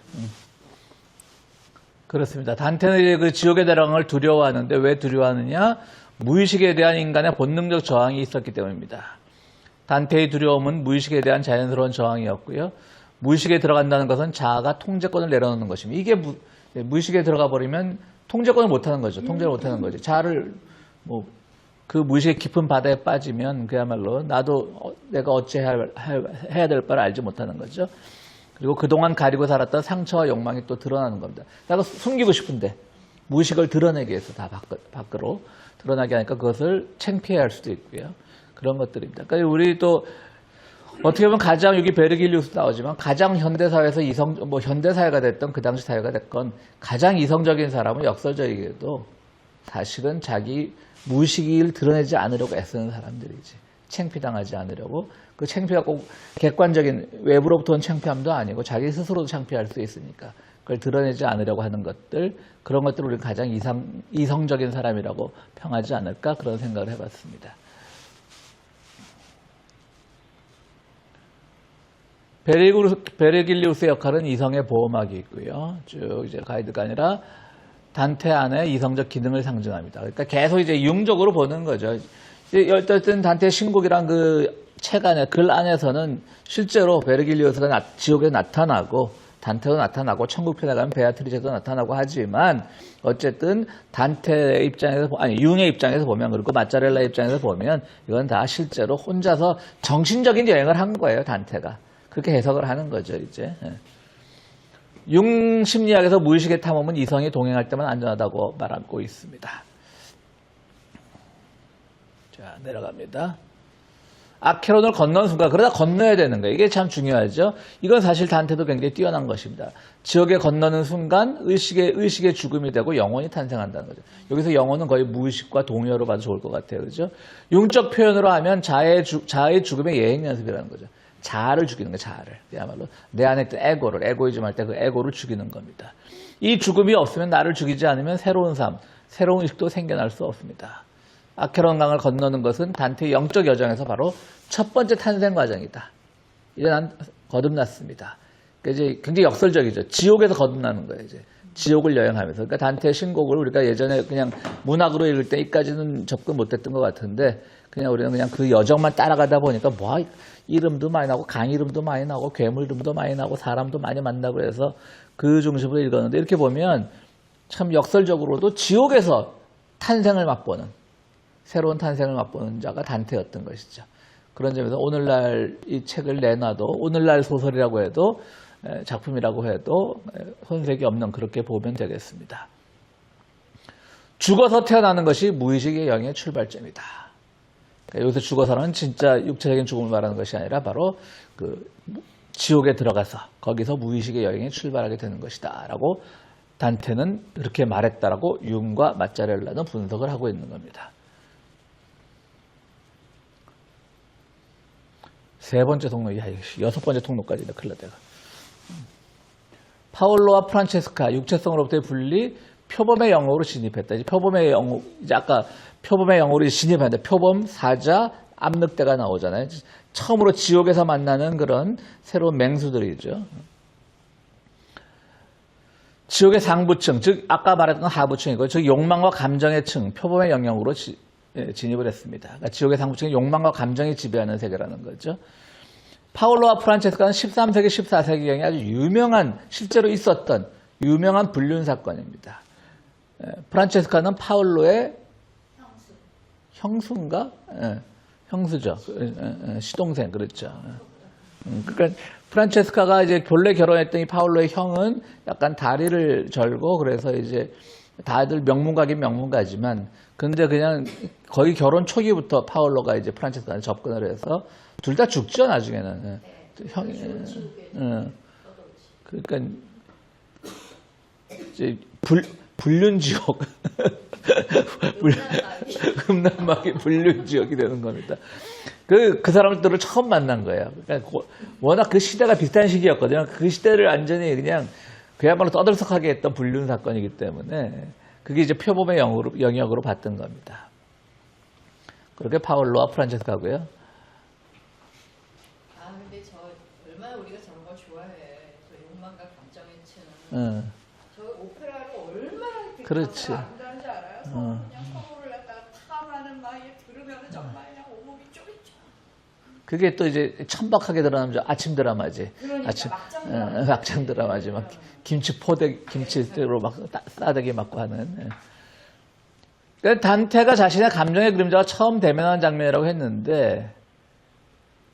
그렇습니다. 단테는 이제 그 지옥의 대랑을 두려워하는데 왜 두려워하느냐? 무의식에 대한 인간의 본능적 저항이 있었기 때문입니다. 단테의 두려움은 무의식에 대한 자연스러운 저항이었고요. 무의식에 들어간다는 것은 자아가 통제권을 내려놓는 것입니다. 이게 무의식에 들어가 버리면 통제권을 못하는 거죠. 통제를 못하는 거죠. 자아를 그 무의식의 깊은 바다에 빠지면 그야말로 나도 내가 어찌 해야 될 바를 알지 못하는 거죠. 그리고 그동안 가리고 살았던 상처와 욕망이 또 드러나는 겁니다. 내가 숨기고 싶은데 무의식을 드러내기 위해서 다 밖으로 드러나게 하니까 그것을 창피해 할 수도 있고요. 그런 것들입니다. 그러니까 우리 또 어떻게 보면 가장 여기 베르길리우스 나오지만 가장 현대사회에서 현대사회가 됐던 그 당시 사회가 됐건 가장 이성적인 사람은 역설적이게도 사실은 자기 무의식을 드러내지 않으려고 애쓰는 사람들이지. 창피당하지 않으려고. 그 창피가 꼭 객관적인 외부로부터 온 창피함도 아니고 자기 스스로도 창피할 수 있으니까 그걸 드러내지 않으려고 하는 것들, 그런 것들을 우리는 가장 이성적인 사람이라고 평하지 않을까 그런 생각을 해봤습니다. 베르길리우스의 역할은 이성의 보호막이 있고요. 쭉 이제 가이드가 아니라 단테 안에 이성적 기능을 상징합니다. 그러니까 계속 이제 융적으로 보는 거죠. 어쨌든 단테 신곡이란 그 책 안에, 글 안에서는 실제로 베르길리우스가 지옥에 나타나고, 단테도 나타나고, 천국편에 가면 베아트리제도 나타나고 하지만, 어쨌든 단테의 입장에서, 융의 입장에서 보면, 그리고 마짜렐라 입장에서 보면, 이건 다 실제로 혼자서 정신적인 여행을 한 거예요, 단테가. 그렇게 해석을 하는 거죠, 이제. 융 심리학에서 무의식의 탐험은 이성이 동행할 때만 안전하다고 말하고 있습니다. 자, 내려갑니다. 아케론을 건너는 순간, 그러다 건너야 되는 거예요. 이게 참 중요하죠. 이건 사실 단테도 굉장히 뛰어난 것입니다. 지옥에 건너는 순간 의식의 죽음이 되고 영혼이 탄생한다는 거죠. 여기서 영혼은 거의 무의식과 동의어로 봐도 좋을 것 같아요. 그죠? 융적 표현으로 하면 자아의 죽음의 예행 연습이라는 거죠. 자아를 죽이는 거예요. 자아를. 그야말로 내 안에 있던 에고를, 에고이즘 할 때 그 에고를 죽이는 겁니다. 이 죽음이 없으면 나를 죽이지 않으면 새로운 삶, 새로운 의식도 생겨날 수 없습니다. 아케론 강을 건너는 것은 단테의 영적 여정에서 바로 첫 번째 탄생 과정이다. 이제 난 거듭났습니다. 그러니까 이제 굉장히 역설적이죠. 지옥에서 거듭나는 거예요. 이제 지옥을 여행하면서. 그러니까 단테의 신곡을 우리가 예전에 그냥 문학으로 읽을 때까지는 접근 못했던 것 같은데 그냥 우리는 그냥 그 여정만 따라가다 보니까 뭐 이름도 많이 나고 강 이름도 많이 나고 괴물 이름도 많이 나고 사람도 많이 만나고 그래서 그 중심으로 읽었는데 이렇게 보면 참 역설적으로도 지옥에서 탄생을 맛보는 새로운 탄생을 맛보는 자가 단테였던 것이죠. 그런 점에서 오늘날 이 책을 내놔도 오늘날 소설이라고 해도 작품이라고 해도 손색이 없는 그렇게 보면 되겠습니다. 죽어서 태어나는 것이 무의식의 영의 출발점이다. 그러니까 여기서 죽어서는 진짜 육체적인 죽음을 말하는 것이 아니라 바로 그 지옥에 들어가서 거기서 무의식의 여행에 출발하게 되는 것이다 라고 단테는 그렇게 말했다라고 융과 마짜렐라는 분석을 하고 있는 겁니다. 세 번째 통로, 여섯 번째 통로까지 큰일 났다. 파울로와 프란체스카, 육체성으로부터의 분리, 표범의 영역으로 진입했다. 이제 표범의 영역, 이제 아까 표범의 영역으로 진입하는데 표범, 사자, 압력대가 나오잖아요. 처음으로 지옥에서 만나는 그런 새로운 맹수들이죠. 지옥의 상부층, 즉 아까 말했던 하부층이고, 즉 욕망과 감정의 층, 표범의 영역으로 진입을 했습니다. 그러니까 지옥의 상부층은 욕망과 감정이 지배하는 세계라는 거죠. 파울로와 프란체스카는 13세기, 14세기경에 아주 유명한, 실제로 있었던 유명한 불륜 사건입니다. 프란체스카는 파울로의 형수인가? 형수죠. 시동생, 그렇죠. 그러니까 프란체스카가 이제 본래 결혼했던 이 파울로의 형은 약간 다리를 절고 그래서 이제 다들 명문가긴 명문가지만 근데 그냥 거의 결혼 초기부터 파울로가 이제 프란체스카한테 접근을 해서 둘 다 죽죠 나중에는. 형이. 그러니까 이제 불륜지옥, 음란마귀 불륜지옥이 되는 겁니다. 그 사람들을 처음 만난 거예요. 그러니까 워낙 그 시대가 비슷한 시기였거든요. 그 시대를 완전히 그냥 그야말로 떠들썩하게 했던 불륜 사건이기 때문에 그게 이제 표범의 영역으로 봤던 겁니다. 그렇게 파울로와 프란체스카고요. 아 근데 저 얼마나 우리가 저런 걸 좋아해. 저 욕망과 감정의 층. 저 오페라를 얼마나 듣고 그렇지. 아름다운지 알아요? 그냥 서울을 갖다가 탐하는 막 들으면 정말 그냥 온몸이 쫄깃쫄. 그게 또 이제 천박하게 드러나면 아침 드라마지. 그러니까 아침 막장 막장 드라마지. 막 김치로 막 싸대기 맞고 하는. 그러니까 단테가 자신의 감정의 그림자가 처음 대면하는 장면이라고 했는데,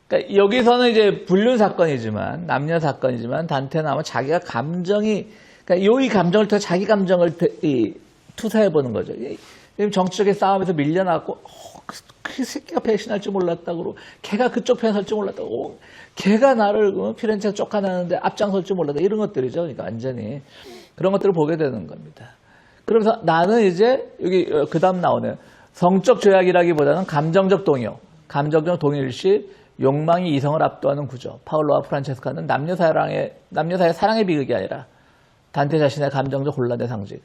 그러니까 여기서는 이제 불륜 사건이지만 남녀 사건이지만 단테는 아마 자기가 감정이, 그러니까 이 감정을 통해 자기 감정을 투사해 보는 거죠. 정치적인 싸움에서 밀려나고 그 새끼가 배신할 줄 몰랐다고, 걔가 그쪽 편 설 줄 몰랐다고, 걔가 나를 피렌체에서 쫓아내는데 앞장설 줄 몰랐다, 이런 것들이죠. 그러니까 완전히 그런 것들을 보게 되는 겁니다. 그러면서 나는 이제 여기 그 다음 나오네요. 성적 죄악이라기보다는 감정적 동요, 감정적 동일시, 욕망이 이성을 압도하는 구조. 파울로와 프란체스카는 남녀 사이의 사랑의 비극이 아니라 단테 자신의 감정적 혼란의 상징.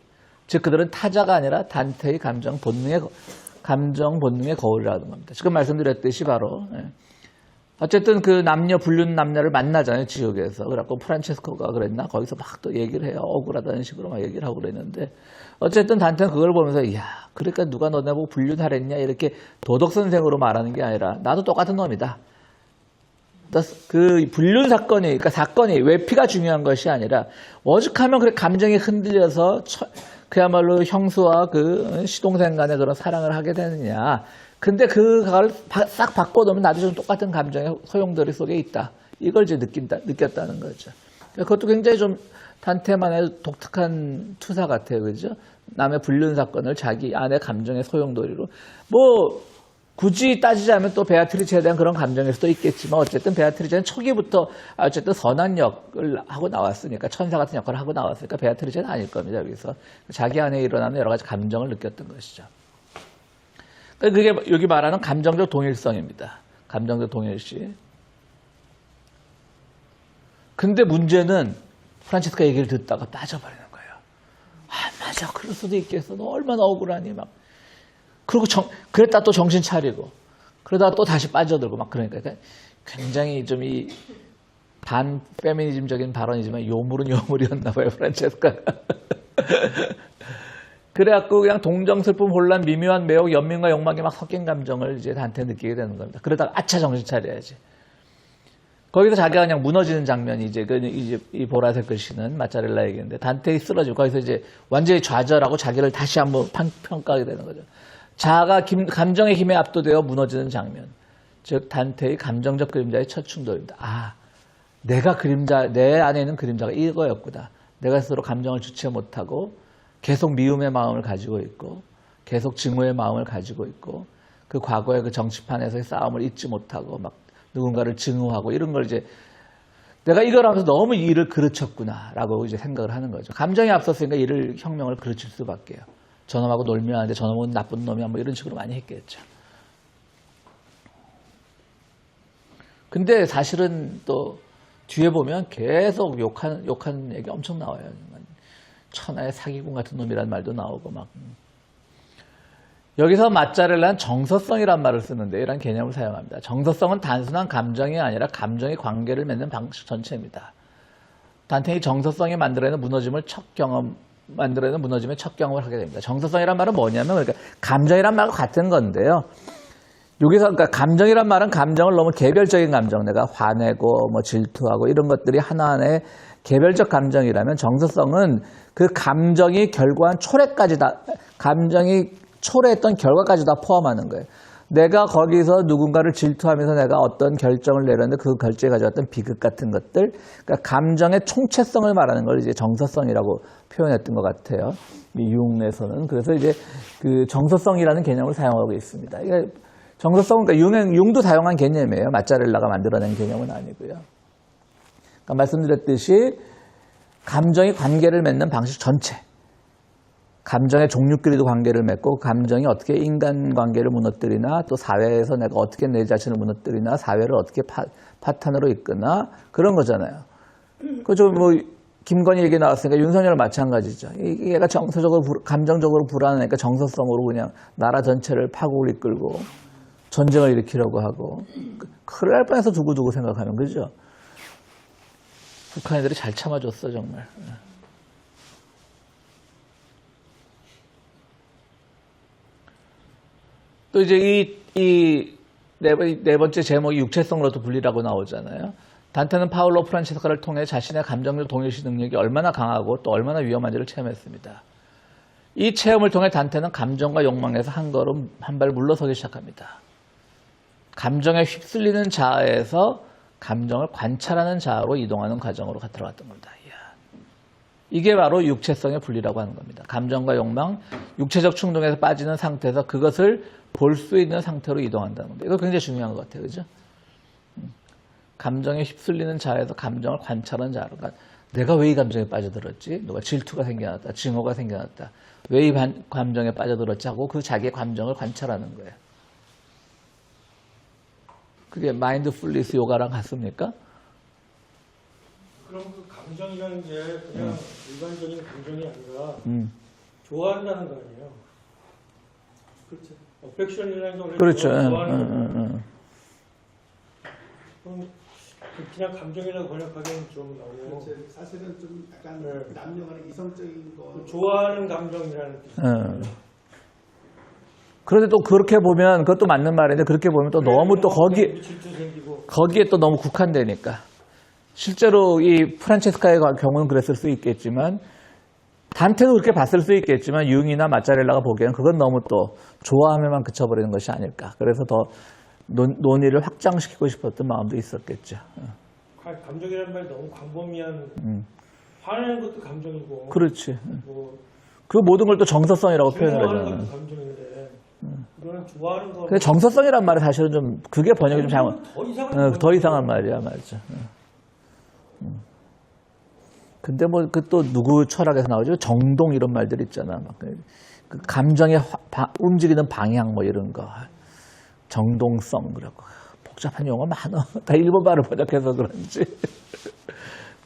즉 그들은 타자가 아니라 단테의 감정 본능의 거울이라는 겁니다. 지금 말씀드렸듯이 바로 어쨌든 그 불륜 남녀를 만나잖아요, 지옥에서. 그래갖고 프란체스코가 그랬나? 거기서 막 또 얘기를 해요. 억울하다는 식으로 막 얘기를 하고 그랬는데 어쨌든 단테는 그걸 보면서 그러니까 누가 너네 보고 불륜하랬냐? 이렇게 도덕선생으로 말하는 게 아니라 나도 똑같은 놈이다. 그 불륜 사건이, 그러니까 사건이 외피가 중요한 것이 아니라 오죽하면 그래 감정이 흔들려서 그야말로 형수와 그 시동생 간의 그런 사랑을 하게 되느냐. 근데 그걸 싹 바꿔놓으면 나도 좀 똑같은 감정의 소용돌이 속에 있다. 이걸 이제 느꼈다는 거죠. 그것도 굉장히 좀 단테만의 독특한 투사 같아요. 그죠? 남의 불륜 사건을 자기 안의 감정의 소용돌이로. 굳이 따지자면 또 베아트리체에 대한 그런 감정일 수도 있겠지만 어쨌든 베아트리체는 초기부터 어쨌든 선한 역을 하고 나왔으니까, 천사 같은 역할을 하고 나왔으니까 베아트리체는 아닐 겁니다. 여기서 자기 안에 일어나는 여러 가지 감정을 느꼈던 것이죠. 그게 여기 말하는 감정적 동일성입니다. 감정적 동일시. 근데 문제는 프란체스카 얘기를 듣다가 빠져버리는 거예요. 아, 맞아. 그럴 수도 있겠어. 너 얼마나 억울하니. 막. 그리고 그랬다 또 정신 차리고. 그러다가 또 다시 빠져들고 막 그러니까 굉장히 좀 이 반페미니즘적인 발언이지만 요물은 요물이었나 봐요. 프란체스카가. 그래갖고 그냥 동정, 슬픔, 혼란, 미묘한 매혹, 연민과 욕망이 막 섞인 감정을 이제 단테 느끼게 되는 겁니다. 그러다가 아차 정신 차려야지. 거기서 자기가 그냥 무너지는 장면이 이제 이 보라색 글씨는 마짜렐라 얘기인데 단테이 쓰러지고 거기서 이제 완전히 좌절하고 자기를 다시 한번 평가하게 되는 거죠. 자아가 감정의 힘에 압도되어 무너지는 장면. 즉 단테의 감정적 그림자의 첫 충돌입니다. 아, 내 안에 있는 그림자가 이거였구나. 내가 스스로 감정을 주체 못하고 계속 미움의 마음을 가지고 있고 계속 증오의 마음을 가지고 있고 그 과거의 그 정치판에서의 싸움을 잊지 못하고 막 누군가를 증오하고 이런 걸 이제 내가 이걸 하면서 너무 일을 그르쳤구나라고 이제 생각을 하는 거죠. 감정이 앞섰으니까 일을 혁명을 그르칠 수밖에요. 저놈하고 놀면 하는데 저놈은 나쁜 놈이야 뭐 이런 식으로 많이 했겠죠. 근데 사실은 또 뒤에 보면 계속 욕하는 얘기 엄청 나와요. 천하의 사기꾼 같은 놈이라는 말도 나오고 막. 여기서 마짜렐라는 정서성이란 말을 쓰는데 이런 개념을 사용합니다. 정서성은 단순한 감정이 아니라 감정의 관계를 맺는 방식 전체입니다. 단테이 정서성이 만들어내는 무너짐의 첫 경험을 하게 됩니다. 정서성이란 말은 뭐냐면 그러니까 감정이란 말과 같은 건데요. 여기서 그러니까 감정이란 말은 감정을 너무 개별적인 감정, 내가 화내고 뭐 질투하고 이런 것들이 하나하나의 개별적 감정이라면 정서성은 그 감정이 결과한 초래까지 다 감정이 초래했던 결과까지 다 포함하는 거예요. 내가 거기서 누군가를 질투하면서 내가 어떤 결정을 내렸는데 그 결정이 가져왔던 비극 같은 것들, 그러니까 감정의 총체성을 말하는 걸 이제 정서성이라고 표현했던 것 같아요. 이 융에서는. 그래서 이제 그 정서성이라는 개념을 사용하고 있습니다. 이게 정서성은 그러니까 융도 사용한 개념이에요. 마짜렐라가 만들어낸 개념은 아니고요. 그러니까 말씀드렸듯이 감정이 관계를 맺는 방식 전체. 감정의 종류끼리도 관계를 맺고 감정이 어떻게 인간관계를 무너뜨리나 또 사회에서 내가 어떻게 내 자신을 무너뜨리나 사회를 어떻게 파탄으로 이끄나 그런 거잖아요. 그죠? 뭐 김건희 얘기 나왔으니까 윤석열 마찬가지죠. 얘가 정서적으로 감정적으로 불안하니까 정서성으로 그냥 나라 전체를 파국을 이끌고 전쟁을 일으키려고 하고 큰일 날 뻔해서 두고두고 생각하면 그죠? 북한 애들이 잘 참아줬어 정말. 또 이제 이 네 번째 제목이 육체성으로도 분리라고 나오잖아요. 단테는 파울로 프란체스카를 통해 자신의 감정적 동일시 능력이 얼마나 강하고 또 얼마나 위험한지를 체험했습니다. 이 체험을 통해 단테는 감정과 욕망에서 한 발 물러서기 시작합니다. 감정에 휩쓸리는 자아에서 감정을 관찰하는 자아로 이동하는 과정으로 들어갔던 겁니다. 이게 바로 육체성의 분리라고 하는 겁니다. 감정과 욕망, 육체적 충동에서 빠지는 상태에서 그것을 볼 수 있는 상태로 이동한다는 겁니다. 이거 굉장히 중요한 것 같아요. 그죠? 감정에 휩쓸리는 자에서 감정을 관찰하는 자로. 그러니까 내가 왜 이 감정에 빠져들었지? 누가 질투가 생겨났다. 증오가 생겨났다. 왜 이 감정에 빠져들었지? 하고 그 자기의 감정을 관찰하는 거예요. 그게 마인드풀리스 요가랑 같습니까? 그럼 그 감정이라는 게 그냥 일반적인 감정이 아니라 좋아한다는 거 아니에요? 그렇죠. 어펙션이라는 게 원래 그렇죠. 좋아하는 거. 그럼 그냥 감정이라고 번역하기는 좀 너무 그렇죠. 사실은 좀 약간 남녀 간의 이성적인 거 좋아하는 감정이라는 뜻이에요. 그런데 또 그렇게 보면 그것도 맞는 말인데 그렇게 보면 또 너무 또 거기에 또 너무 국한되니까. 실제로 이 프란체스카의 경우는 그랬을 수 있겠지만 단테도 그렇게 봤을 수 있겠지만 융이나 마짜렐라가 보기에는 그건 너무 또 좋아하면만 그쳐버리는 것이 아닐까. 그래서 더 논의를 확장시키고 싶었던 마음도 있었겠죠. 감정이라는 말이 너무 광범위한 화내는 것도 감정이고 그렇지. 뭐 그 모든 걸 또 정서성이라고 표현을 좋아하는 하잖아요. 것도 감정인데 이거는 좋아하는 거 근데 정서성이란 말이 사실은 좀 그게 번역이 좀 잘못. 더 이상한 말이야, 맞죠. 근데 뭐 그 또 누구 철학에서 나오죠? 정동 이런 말들 있잖아. 막 그 감정의 움직이는 방향 뭐 이런 거. 정동성 그러고 복잡한 용어 많아. 다 일본말을 번역해서 그런지.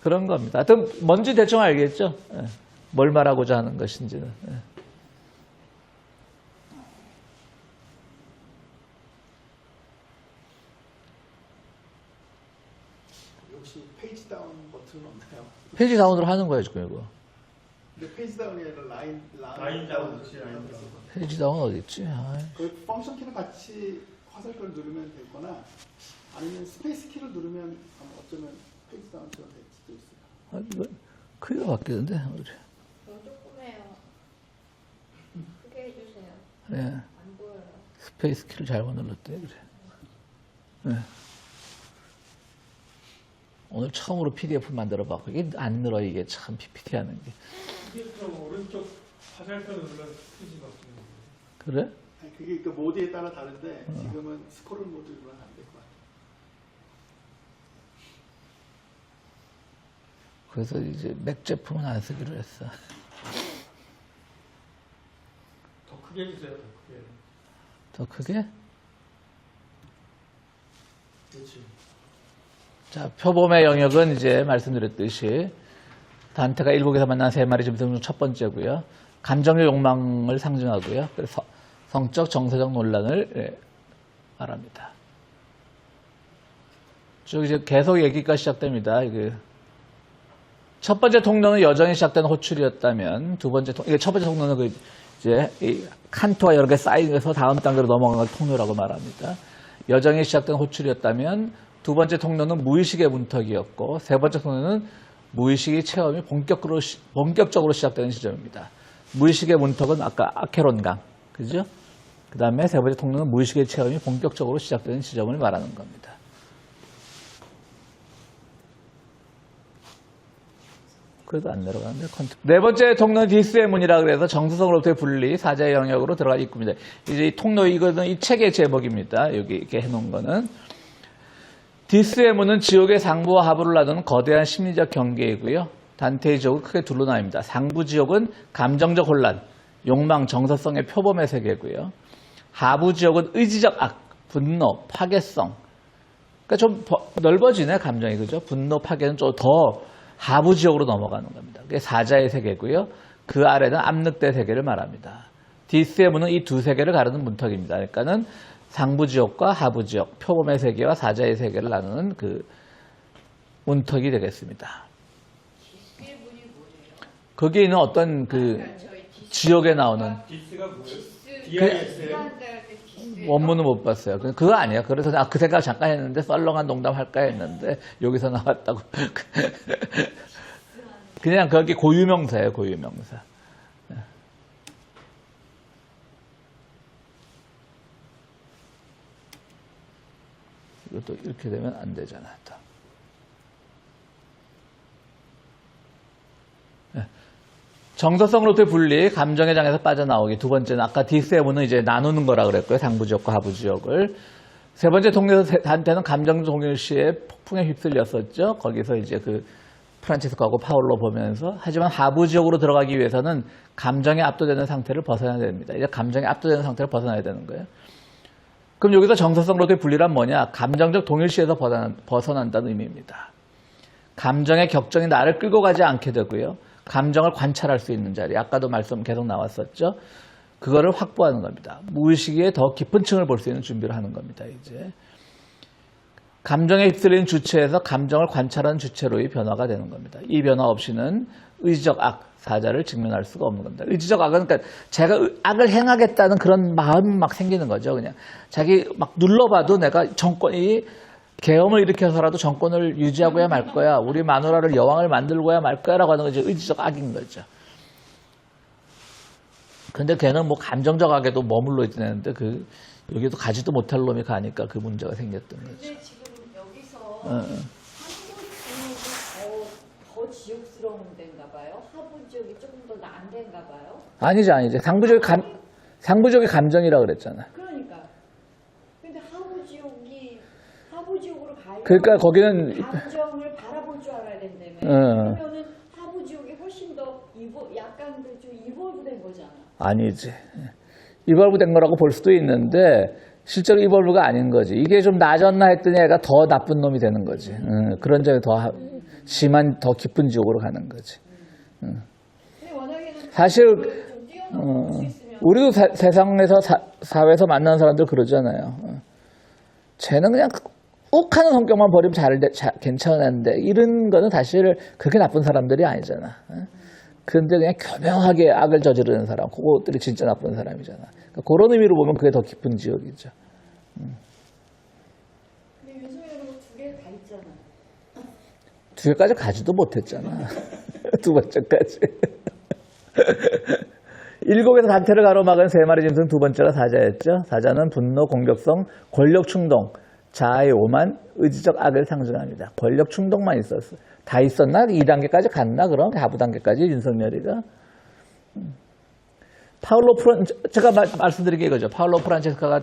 그런 겁니다. 하여튼 뭔지 대충 알겠죠? 예. 뭘 말하고자 하는 것인지는. 예. 혹시 페이지 다운 버튼은 없나요? 페이지 다운으로 하는 거예요, 지금 이거. 근데 페이지 다운이 아니라 라인 다운, 그렇지, 라인 다운. 페이지 다운 어디 있지? 그 펑션 키를 같이 화살표를 누르면 되거나 아니면 스페이스 키를 누르면 아마 어쩌면 페이지 다운처럼 될 수도 있어요. 이거 크기가 바뀌는데. 너무 조그매요. 크게 해주세요. 예. 안 보여요. 스페이스 키를 잘못 눌렀대, 그래. 예. 오늘 처음으로 PDF 만들어 봤고, 이게 안 늘어, 이게 참 PPT 하는 게. 이게 좀 오른쪽 화살표 눌러 표지 바뀌는 거. 그래? 아니, 그게 그 모드에 따라 다른데 지금은 스크롤 모드로는 안 될 것 같아요. 그래서 이제 맥 제품은 안 쓰기로 했어. 더 크게 해주세요, 더 크게. 더 크게? 그렇지. 자, 표범의 영역은 이제 말씀드렸듯이 단테가 일국에서 만난 세 마리 짐승 중 첫 번째고요. 감정의 욕망을 상징하고요. 그래서 성적, 정서적 논란을 말합니다. 쭉 이제 계속 얘기가 시작됩니다. 첫 번째 통로는 여정이 시작된 호출이었다면 이게 첫 번째 통로는 이제 이 칸토가 여러 개 쌓이면서 다음 단계로 넘어가는 걸 통로라고 말합니다. 여정이 시작된 호출이었다면 두 번째 통로는 무의식의 문턱이었고 세 번째 통로는 무의식의 체험이 본격적으로 시작되는 시점입니다. 무의식의 문턱은 아까 아케론강, 그죠? 그 다음에 세 번째 통로는 무의식의 체험이 본격적으로 시작되는 시점을 말하는 겁니다. 그래도 안 내려가는데. 네 번째 통로는 디스의 문이라 그래서 정서성으로부터의 분리, 사자의 영역으로 들어가 있습니다. 이제 이 통로, 이거는 이 책의 제목입니다. 여기 이렇게 해놓은 거는. 디스의 문은 지옥의 상부와 하부를 나누는 거대한 심리적 경계이고요. 단테의 지옥은 크게 둘로 나뉩니다. 상부 지옥은 감정적 혼란, 욕망, 정서성의 표범의 세계고요. 하부 지옥은 의지적 악, 분노, 파괴성. 그러니까 좀 넓어지네, 감정이. 그죠? 분노, 파괴는 좀 더 하부 지옥으로 넘어가는 겁니다. 그게 사자의 세계고요. 그 아래는 압력대 세계를 말합니다. 디스의 문은 이 두 세계를 가르는 문턱입니다. 그러니까는 상부 지옥과 하부 지옥, 표범의 세계와 사자의 세계를 나누는 그 문턱이 되겠습니다. 디스의 문이 뭐예요? 거기에 있는 어떤 그 저희 디스 지옥에 나오는 디스가 뭐예요? 디스 DIS예요? 한다할 때 디스 원문은 못 봤어요. 그거 아니야. 그래서 그 생각 잠깐 했는데 썰렁한 농담 할까 했는데 여기서 나왔다고. 그냥 거기 고유명사예요. 고유명사. 이것도 이렇게 되면 안 되잖아. 또. 정서성으로부터의 분리, 감정의 장에서 빠져나오기. 두 번째는 아까 D7은 이제 나누는 거라 그랬고요. 상부지역과 하부지역을. 세 번째 통로에서 단테는 감정 동일시에 폭풍에 휩쓸렸었죠. 거기서 이제 그 프란치스코하고 파울로 보면서. 하지만 하부지역으로 들어가기 위해서는 감정에 압도되는 상태를 벗어나야 됩니다. 이제 감정에 압도되는 상태를 벗어나야 되는 거예요. 그럼 여기서 정서성으로부터의 분리란 뭐냐? 감정적 동일시에서 벗어난다는 의미입니다. 감정의 격정이 나를 끌고 가지 않게 되고요. 감정을 관찰할 수 있는 자리. 아까도 말씀 계속 나왔었죠. 그거를 확보하는 겁니다. 무의식의 더 깊은 층을 볼 수 있는 준비를 하는 겁니다. 이제 감정에 휩쓸린 주체에서 감정을 관찰하는 주체로의 변화가 되는 겁니다. 이 변화 없이는 의지적 악, 사자를 직면할 수가 없는 겁니다. 의지적 악은 그러니까 제가 악을 행하겠다는 그런 마음이 막 생기는 거죠. 그냥 자기 막 눌러봐도 내가 정권이 계엄을 일으켜서라도 정권을 유지하고야 말 거야. 우리 마누라를 여왕을 만들고야 말 거야라고 하는 것이 의지적 악인 거죠. 근데 걔는 뭐 감정적 악에도 머물러 있는데 여기도 가지도 못할 놈이 가니까 그 문제가 생겼던 거죠. 근데 지금 여기서 한국 지옥은 더 지옥스러운 데인가 봐요. 하부 지옥이 조금 더 나은 데인가 봐요. 아니지. 상부적이 감정이라 그랬잖아. 그러니까. 근데 하부 지옥으로 가려면 그러니까 거기는 감정을 바라볼 줄 알아야 된다며. 그러면은 하부 지옥이 훨씬 더 약간 좀 이볼브된 거잖아. 아니지. 이발부된 거라고 볼 수도 있는데 실제로 이볼브가 아닌 거지. 이게 좀 나아졌나 했더니 애가 더 나쁜 놈이 되는 거지. 그런 점이 더 심한, 더 깊은 지옥으로 가는 거지. 근데 워낙에는 사실 좀 뛰어넘을 수 있으면 우리도 세상에서 사회에서 만나는 사람들 그러잖아요. 쟤는 그냥 욱하는 성격만 버리면 괜찮은데 이런 거는 사실 그렇게 나쁜 사람들이 아니잖아. 그런데 그냥 교묘하게 악을 저지르는 사람, 그것들이 진짜 나쁜 사람이잖아. 그러니까 그런 의미로 보면 그게 더 깊은 지옥이죠. 근데 윤석열은 두 개 다 있잖아. 두 개까지 가지도 못했잖아. 두 번째까지. 7에서 단테를 가로막은 세 마리 짐승 두 번째가 사자였죠. 사자는 분노, 공격성, 권력 충동, 자아의 오만, 의지적 악을 상징합니다. 권력 충동만 있었어. 다 있었나? 2단계까지 갔나? 그럼 하부 단계까지 윤석열이가. 제가 말씀드린 게 이거죠. 파울로 프란체스카가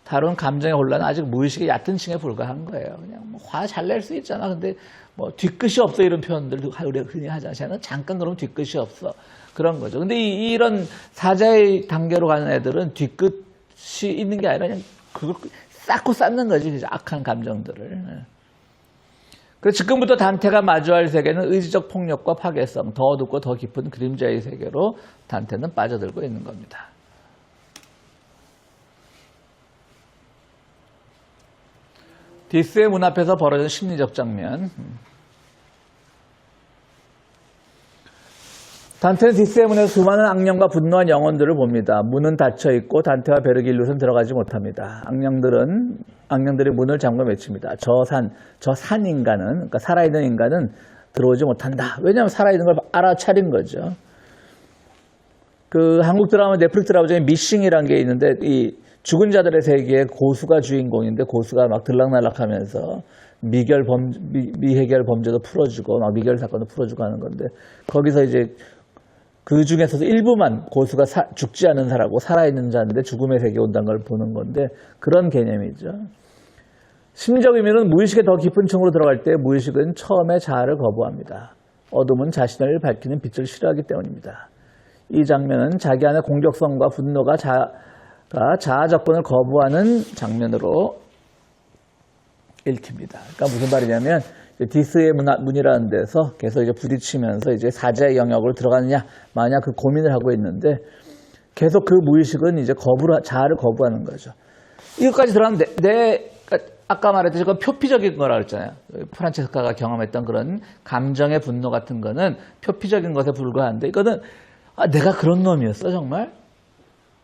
다룬 감정의 혼란은 아직 무의식의 얕은 층에 불과한 거예요. 그냥 뭐 화 잘 낼 수 있잖아. 근데 뭐 뒤끝이 없어 이런 표현들 우리가 흔히 하잖아. 쟤는 잠깐 그러면 뒤끝이 없어. 그런 거죠. 근데 이런 사자의 단계로 가는 애들은 뒤끝이 있는 게 아니라 그냥 그걸 쌓고 쌓는 거지. 악한 감정들을. 그래서 지금부터 단테가 마주할 세계는 의지적 폭력과 파괴성, 더 어둡고 더 깊은 그림자의 세계로 단테는 빠져들고 있는 겁니다. 디스의 문 앞에서 벌어진 심리적 장면. 단테는 디스의 문에서 수많은 악령과 분노한 영혼들을 봅니다. 문은 닫혀 있고 단테와 베르길룻은 들어가지 못합니다. 악령들이 문을 잠궈 외칩니다. 저 산 인간은, 그러니까 살아있는 인간은 들어오지 못한다. 왜냐하면 살아있는 걸 알아차린 거죠. 그 한국 드라마, 넷플릭스 드라마 중에 미싱이라는 게 있는데, 이 죽은 자들의 세계에 고수가 주인공인데, 고수가 막 들락날락하면서 미해결 범죄도 풀어주고, 막 미결 사건도 풀어주고 하는 건데, 거기서 이제 그 중에서도 일부만 고수가 죽지 않은 사람하고 살아있는 자인데 죽음의 세계에 온다는 걸 보는 건데, 그런 개념이죠. 심리적 의미는 무의식의 더 깊은 층으로 들어갈 때 무의식은 처음에 자아를 거부합니다. 어둠은 자신을 밝히는 빛을 싫어하기 때문입니다. 이 장면은 자기 안의 공격성과 분노가 자아 접근을 거부하는 장면으로 읽힙니다. 그러니까 무슨 말이냐면 디스의 문이라는 데서 계속 이제 부딪히면서 이제 사자의 영역으로 들어가느냐 마냐 그 고민을 하고 있는데 계속 그 무의식은 이제 자아를 거부하는 거죠. 이것까지 들어갔는데 아까 말했듯이 그건 표피적인 거라 그랬잖아요. 프란체스카가 경험했던 그런 감정의 분노 같은 거는 표피적인 것에 불과한데 이거는 내가 그런 놈이었어 정말?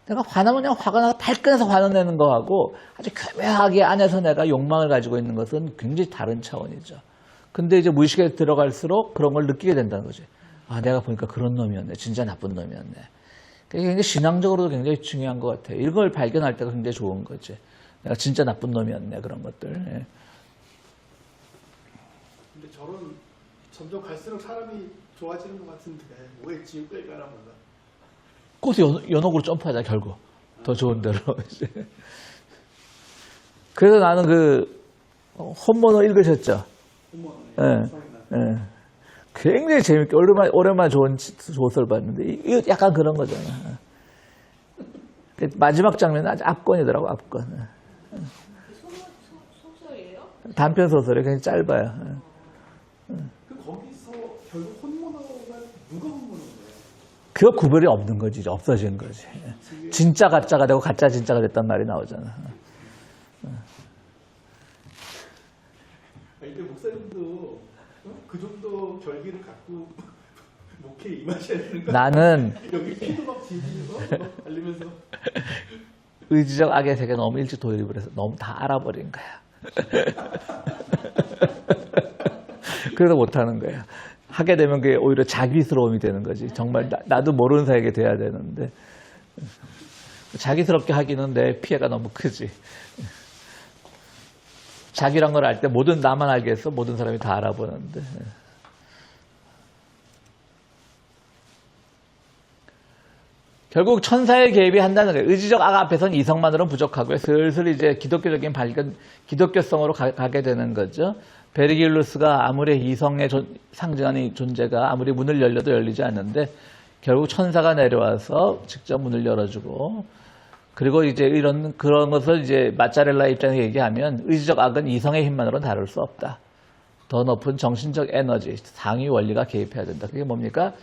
내가 화나면 그냥 화가 나서 발끈해서 화는 내는 거하고 아주 교묘하게 안에서 내가 욕망을 가지고 있는 것은 굉장히 다른 차원이죠. 근데 이제 무의식에 들어갈수록 그런 걸 느끼게 된다는 거지. 내가 보니까 그런 놈이었네. 진짜 나쁜 놈이었네. 그게 굉장히 신앙적으로도 굉장히 중요한 것 같아요. 이걸 발견할 때가 굉장히 좋은 거지. 내가 진짜 나쁜 놈이었네. 그런 것들. 예. 근데 저런 점점 갈수록 사람이 좋아지는 것 같은데 왜 지옥까지 가나 몰라. 거기서 연옥으로 점프하자 결국. 더 좋은 대로. 그래서 나는 그 혼모노 읽으셨죠? 예. 굉장히 재밌게 오랜만에 좋은 소설 봤는데 이거 약간 그런 거잖아. 마지막 장면은 아주 압권이더라고. 압권. 소설이에요? 단편 소설이 굉장히 짧아요. 거기서 결국 혼모노가 누가 혼모노인 거예요? 그거 구별이 없는 거지. 없어진 거지. 진짜 가짜가 되고 가짜 진짜가 됐단 말이 나오잖아. 근데 목사님도 그 정도 결기를 갖고 목회에 임하셔야 되는 거 나는 여기 피도 막 지지면서 막 달리면서 의지적 악의 세계에 너무 일찍 도입을 해서 너무 다 알아버린 거야. 그래서 못하는 거야. 하게 되면 그게 오히려 자기스러움이 되는 거지. 정말 나도 모르는 사이에 돼야 되는데 자기스럽게 하기는 내 피해가 너무 크지. 자기란 걸 알 때 나만 알겠어. 모든 사람이 다 알아보는데. 결국 천사의 개입이 한다는 거예요. 의지적 악 앞에서는 이성만으로는 부족하고요. 슬슬 이제 기독교적인 기독교성으로 가게 되는 거죠. 베르길루스가 아무리 이성의 상징하는 존재가 아무리 문을 열려도 열리지 않는데 결국 천사가 내려와서 직접 문을 열어주고 그리고 이제 그런 것을 이제 마짜렐라 입장에서 얘기하면 의지적 악은 이성의 힘만으로는 다룰 수 없다. 더 높은 정신적 에너지, 상위 원리가 개입해야 된다. 그게 뭡니까?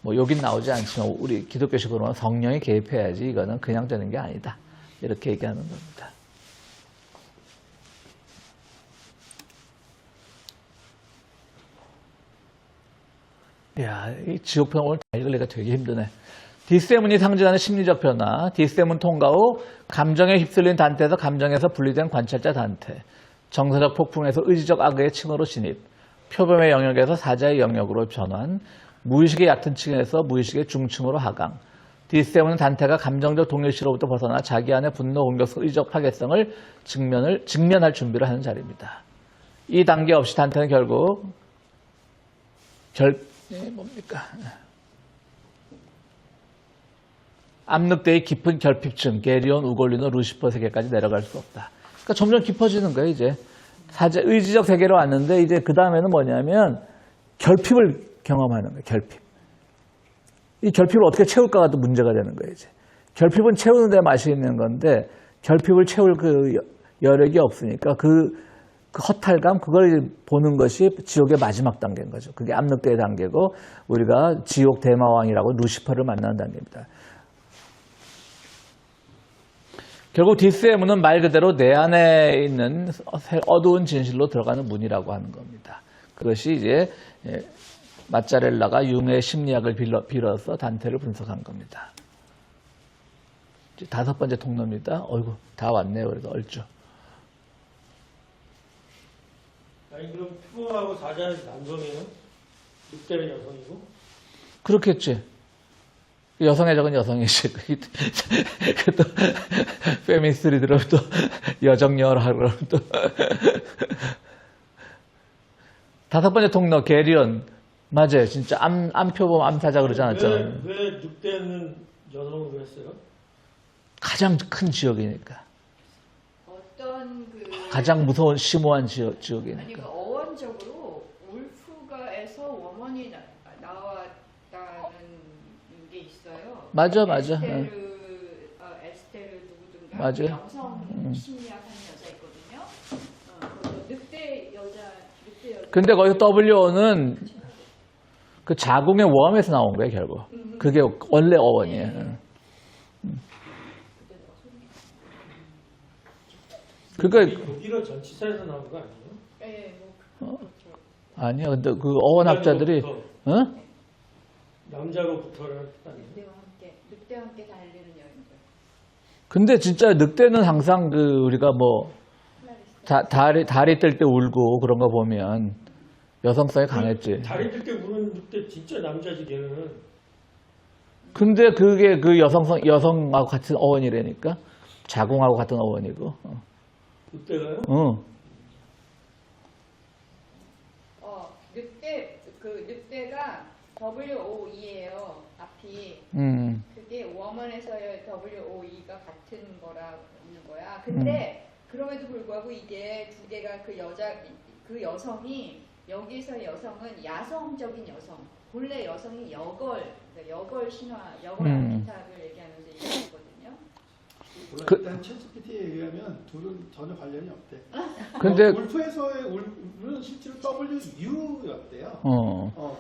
뭐 여긴 나오지 않지만 우리 기독교식으로는 성령이 개입해야지 이거는 그냥 되는 게 아니다. 이렇게 얘기하는 겁니다. 이야, 이 지옥편 오늘 다 읽으려니까 되게 힘드네. 뒷세문이 상징하는 심리적 변화, 뒷세문 통과 후 감정에 휩쓸린 단테에서 감정에서 분리된 관찰자 단테, 정서적 폭풍에서 의지적 악의 층으로 진입, 표범의 영역에서 사자의 영역으로 전환, 무의식의 얕은 층에서 무의식의 중층으로 하강. 뒷세문은 단테가 감정적 동일시로부터 벗어나 자기 안의 분노, 공격성, 의지적 파괴성을 직면할 준비를 하는 자리입니다. 이 단계 없이 단테는 결국 압력대의 깊은 결핍층, 게리온, 우골리노, 루시퍼 세계까지 내려갈 수 없다. 그러니까 점점 깊어지는 거예요, 이제. 사제 의지적 세계로 왔는데, 이제 그 다음에는 뭐냐면, 결핍을 경험하는 거예요, 결핍. 이 결핍을 어떻게 채울까가 또 문제가 되는 거예요, 이제. 결핍은 채우는 데 맛이 있는 건데, 결핍을 채울 그 여력이 없으니까 그 허탈감, 그걸 보는 것이 지옥의 마지막 단계인 거죠. 그게 압력대의 단계고, 우리가 지옥 대마왕이라고 루시퍼를 만나는 단계입니다. 결국 뒷세문은 말 그대로 내 안에 있는 어두운 진실로 들어가는 문이라고 하는 겁니다. 그것이 이제 마짜렐라가 융의 심리학을 빌어서 단테를 분석한 겁니다. 이제 5번째 통로입니다. 어이구, 다 왔네요. 그래도 얼추. 아니 그럼 표범하고 사자는 남성이에요? 늑대는 여성이고? 그렇겠지. 여성의 적은 여성이지. 또 페미니스트들이 들으면 또 여정여라고 그러면 또 5번째 통로 게리온. 맞아요. 진짜 암표범 암사자 그러지 않았잖아요. 왜 늑대는 여성으로 했어요? 가장 가장 큰 지역이니까. 어떤 가장 무서운 심오한 지역이니까. 아니 그 어원적으로 울프가에서 원원이 나왔다는 게 있어요. 맞아. 에스테르 누구든가 맞아요. 여성 심리학 하는 여자 있거든요. 그 늑대 여자. 근데 거기서 WO는 그 자궁의 웜에서 나온 거예요, 결국. 그게 원래 어원이에요. 그러니까 독일어 전치사에서 나온 거 아니에요? 네, 뭐 아니요. 근데 그 어원학자들이 남자로부터를 했다는 늑대와 함께 달리는 여인들. 근데 진짜 늑대는 항상 그 우리가 뭐 다리 뜰 때 울고 그런 거 보면 여성성이 강했지. 다리 뜰 때 우는 늑대 진짜 남자지 걔는. 근데 그게 그 여성하고 같은 어원이라니까. 자궁하고 같은 어원이고. 늑대가요? 늑대가 WOE예요. 앞이. 그게 워먼에서의 WOE가 같은 거라는 거야. 근데 그럼에도 불구하고 이게 두 개가 그 여성이 여기서 여성은 야성적인 여성. 본래 여성이 여걸 신화, 여걸 아키타를 얘기하면서 얘기하거든요. 일단 챗GPT에 의하면 둘은 전혀 관련이 없대. 근데 울프에서의 울은 실제로 WU였대요.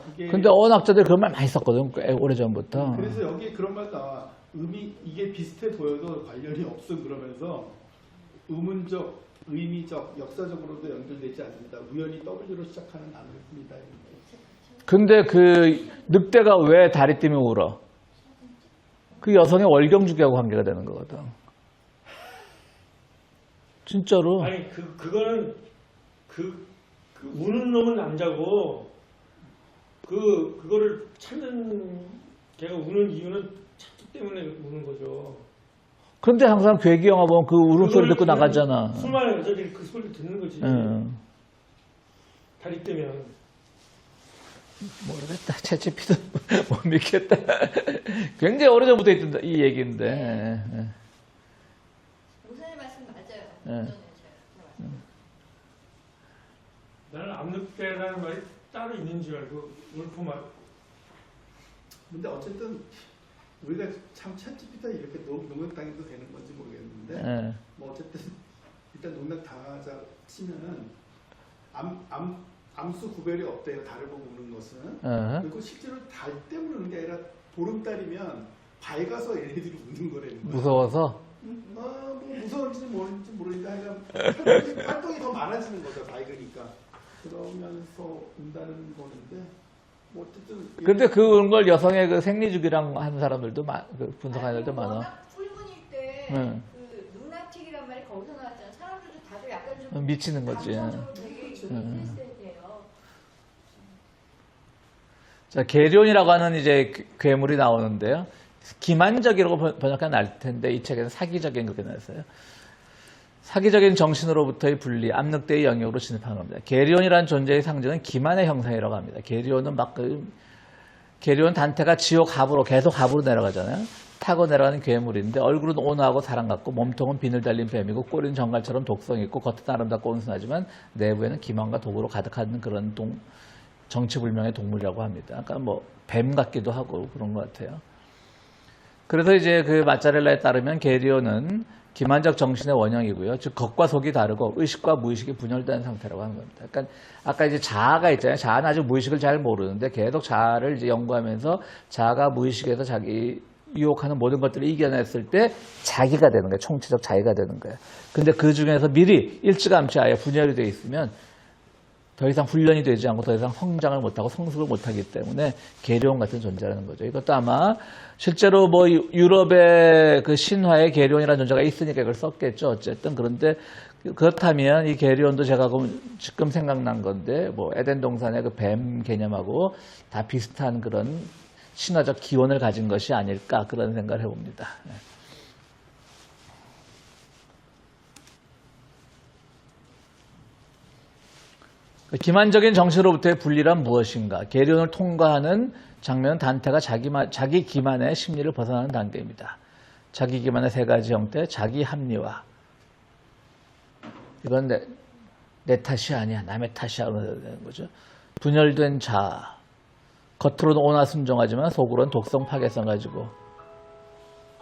그게 근데 어원학자들이 그런 말 많이 썼거든. 꽤 오래전부터. 그래서 여기 그런 말 나와. 이게 비슷해 보여도 관련이 없음 그러면서 의문적, 의미적, 역사적으로도 연결되지 않는다. 우연히 W로 시작하는 단어일 뿐이다. 근데 그 늑대가 왜 다리 띠면 울어? 그 여성의 월경주기하고 관계가 되는 거거든. 진짜로. 아니 그거는 그 우는 놈은 남자고 그거를 찾는 걔가 우는 이유는 찾기 때문에 우는 거죠. 근데 항상 괴기 영화 보면 그 울음소리 듣고 나가잖아. 수많은 여자들이 그 소리를 듣는 거지. 다리 뜨면. 모르겠다. 챗GPT도 못 믿겠다. 굉장히 오래전부터 있던 이 얘기인데. 목사님 말씀 맞아요. 나는 암늑대라는 말이 따로 있는 줄 알고 울프 말. 근데 어쨌든 우리가 참 챗GPT 이렇게 농락당해도 되는 건지 모르겠는데 예. 뭐 어쨌든 일단 농락당하자 치면은 암수 구별이 없대요. 달을 보고 우는 것은. 예. 그리고 실제로 달 때문에 우는 게 아니라 보름달이면 밝아서 얘네들이 우는 거라는 거야. 무서워서? 뭐 무서운지 모르는지 모르는데 하여간 활동이 더 많아지는 거죠. 밝으니까. 그러면서 운다는 거는데 뭐 어쨌든 근데 그 우는 걸 여성의 그 생리주기랑 하는 사람들도 그 분석하는 애들도 많아. 워낙 붉은일 때 응. 그 루나틱이란 말이 거기서 나왔잖아. 사람들도 다들 약간 좀 미치는 거지. 감정적으로 되게 응. 있을 때예요. 자, 계룡이라고 하는 이제 괴물이 나오는데요. 기만적이라고 번역하면 알 텐데 이 책에는 사기적인 그렇게 나왔어요. 사기적인 정신으로부터의 분리, 암늑대의 영역으로 진입하는 겁니다. 계룡이라는 존재의 상징은 기만의 형상이라고 합니다. 계룡은 계룡 단태가 지옥 합으로 계속 합으로 내려가잖아요. 타고 내려가는 괴물인데 얼굴은 온화하고 사랑 같고 몸통은 비늘 달린 뱀이고 꼬리는 정갈처럼 독성이 있고 겉은 아름답고 온순하지만 내부에는 기만과 독으로 가득한 그런 정치불명의 동물이라고 합니다. 그러니까 뭐 뱀 같기도 하고 그런 것 같아요. 그래서 이제 그 마짜렐라에 따르면 계룡은 기만적 정신의 원형이고요. 즉 겉과 속이 다르고 의식과 무의식이 분열된 상태라고 하는 겁니다. 그러니까 아까 이제 자아가 있잖아요. 자아는 아직 무의식을 잘 모르는데 계속 자아를 이제 연구하면서 자아가 무의식에서 자기 유혹하는 모든 것들을 이겨냈을 때 자기가 되는 거예요. 총체적 자기가 되는 거예요. 근데 그 중에서 미리 일찌감치 아예 분열이 되어 있으면 더 이상 훈련이 되지 않고 더 이상 성장을 못하고 성숙을 못하기 때문에 계룡 같은 존재라는 거죠. 이것도 아마 실제로 뭐 유럽의 그 신화에 계룡이라는 존재가 있으니까 이걸 썼겠죠. 어쨌든 그런데 그렇다면 이 계룡도 제가 지금 생각난 건데 뭐 에덴 동산의 그 뱀 개념하고 다 비슷한 그런 신화적 기원을 가진 것이 아닐까 그런 생각을 해봅니다. 기만적인 정신으로부터의 분리란 무엇인가? 계룡을 통과하는 장면은 단테가 자기 기만의 심리를 벗어나는 단계입니다. 자기 기만의 세 가지 형태, 자기 합리화. 이건 내 탓이 아니야. 남의 탓이야. 그러는 거죠. 분열된 자아. 겉으로는 온화 순종하지만 속으로는 독성 파괴성 가지고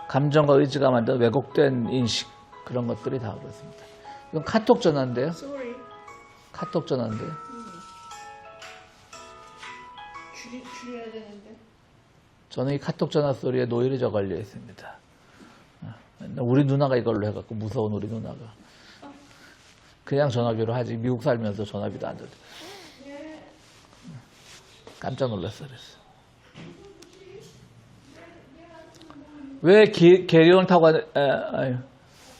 감정과 의지가 만든 왜곡된 인식 그런 것들이 다 그렇습니다. 이건 카톡 전화인데요. Sorry. 카톡 전화인데요. 줄여야 되는데. 저는 이 카톡 전화 소리에 노이를 저 걸려 있습니다. 우리 누나가 이걸로 해갖고 무서운 우리 누나가 그냥 전화기로 하지 미국 살면서 전화기도 안 들어. 깜짝 놀랐어 그랬어. 왜 계룡을 타고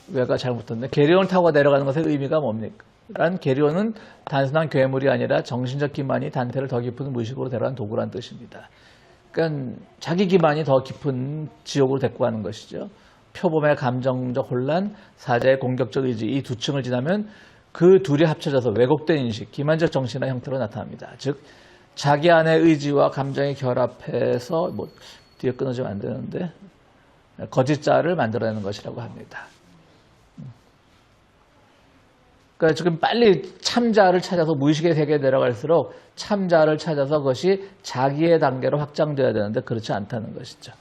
왜가 잘못했네. 계룡을 타고 내려가는 것의 의미가 뭡니까? 란 계룡은 단순한 괴물이 아니라 정신적 기만이 단테를 더 깊은 무의식으로 데려간 도구란 뜻입니다. 그러니까 자기 기만이 더 깊은 지옥으로 데리고 가는 것이죠. 표범의 감정적 혼란, 사자의 공격적 의지 이 두 층을 지나면 그 둘이 합쳐져서 왜곡된 인식, 기만적 정신의 형태로 나타납니다. 즉 자기 안의 의지와 감정이 결합해서 뭐 뒤에 끊어지면 안 되는데 거짓자를 만들어내는 것이라고 합니다. 그러니까 지금 빨리 참자를 찾아서 무의식의 세계에 내려갈수록 참자를 찾아서 그것이 자기의 단계로 확장되어야 되는데 그렇지 않다는 것이죠.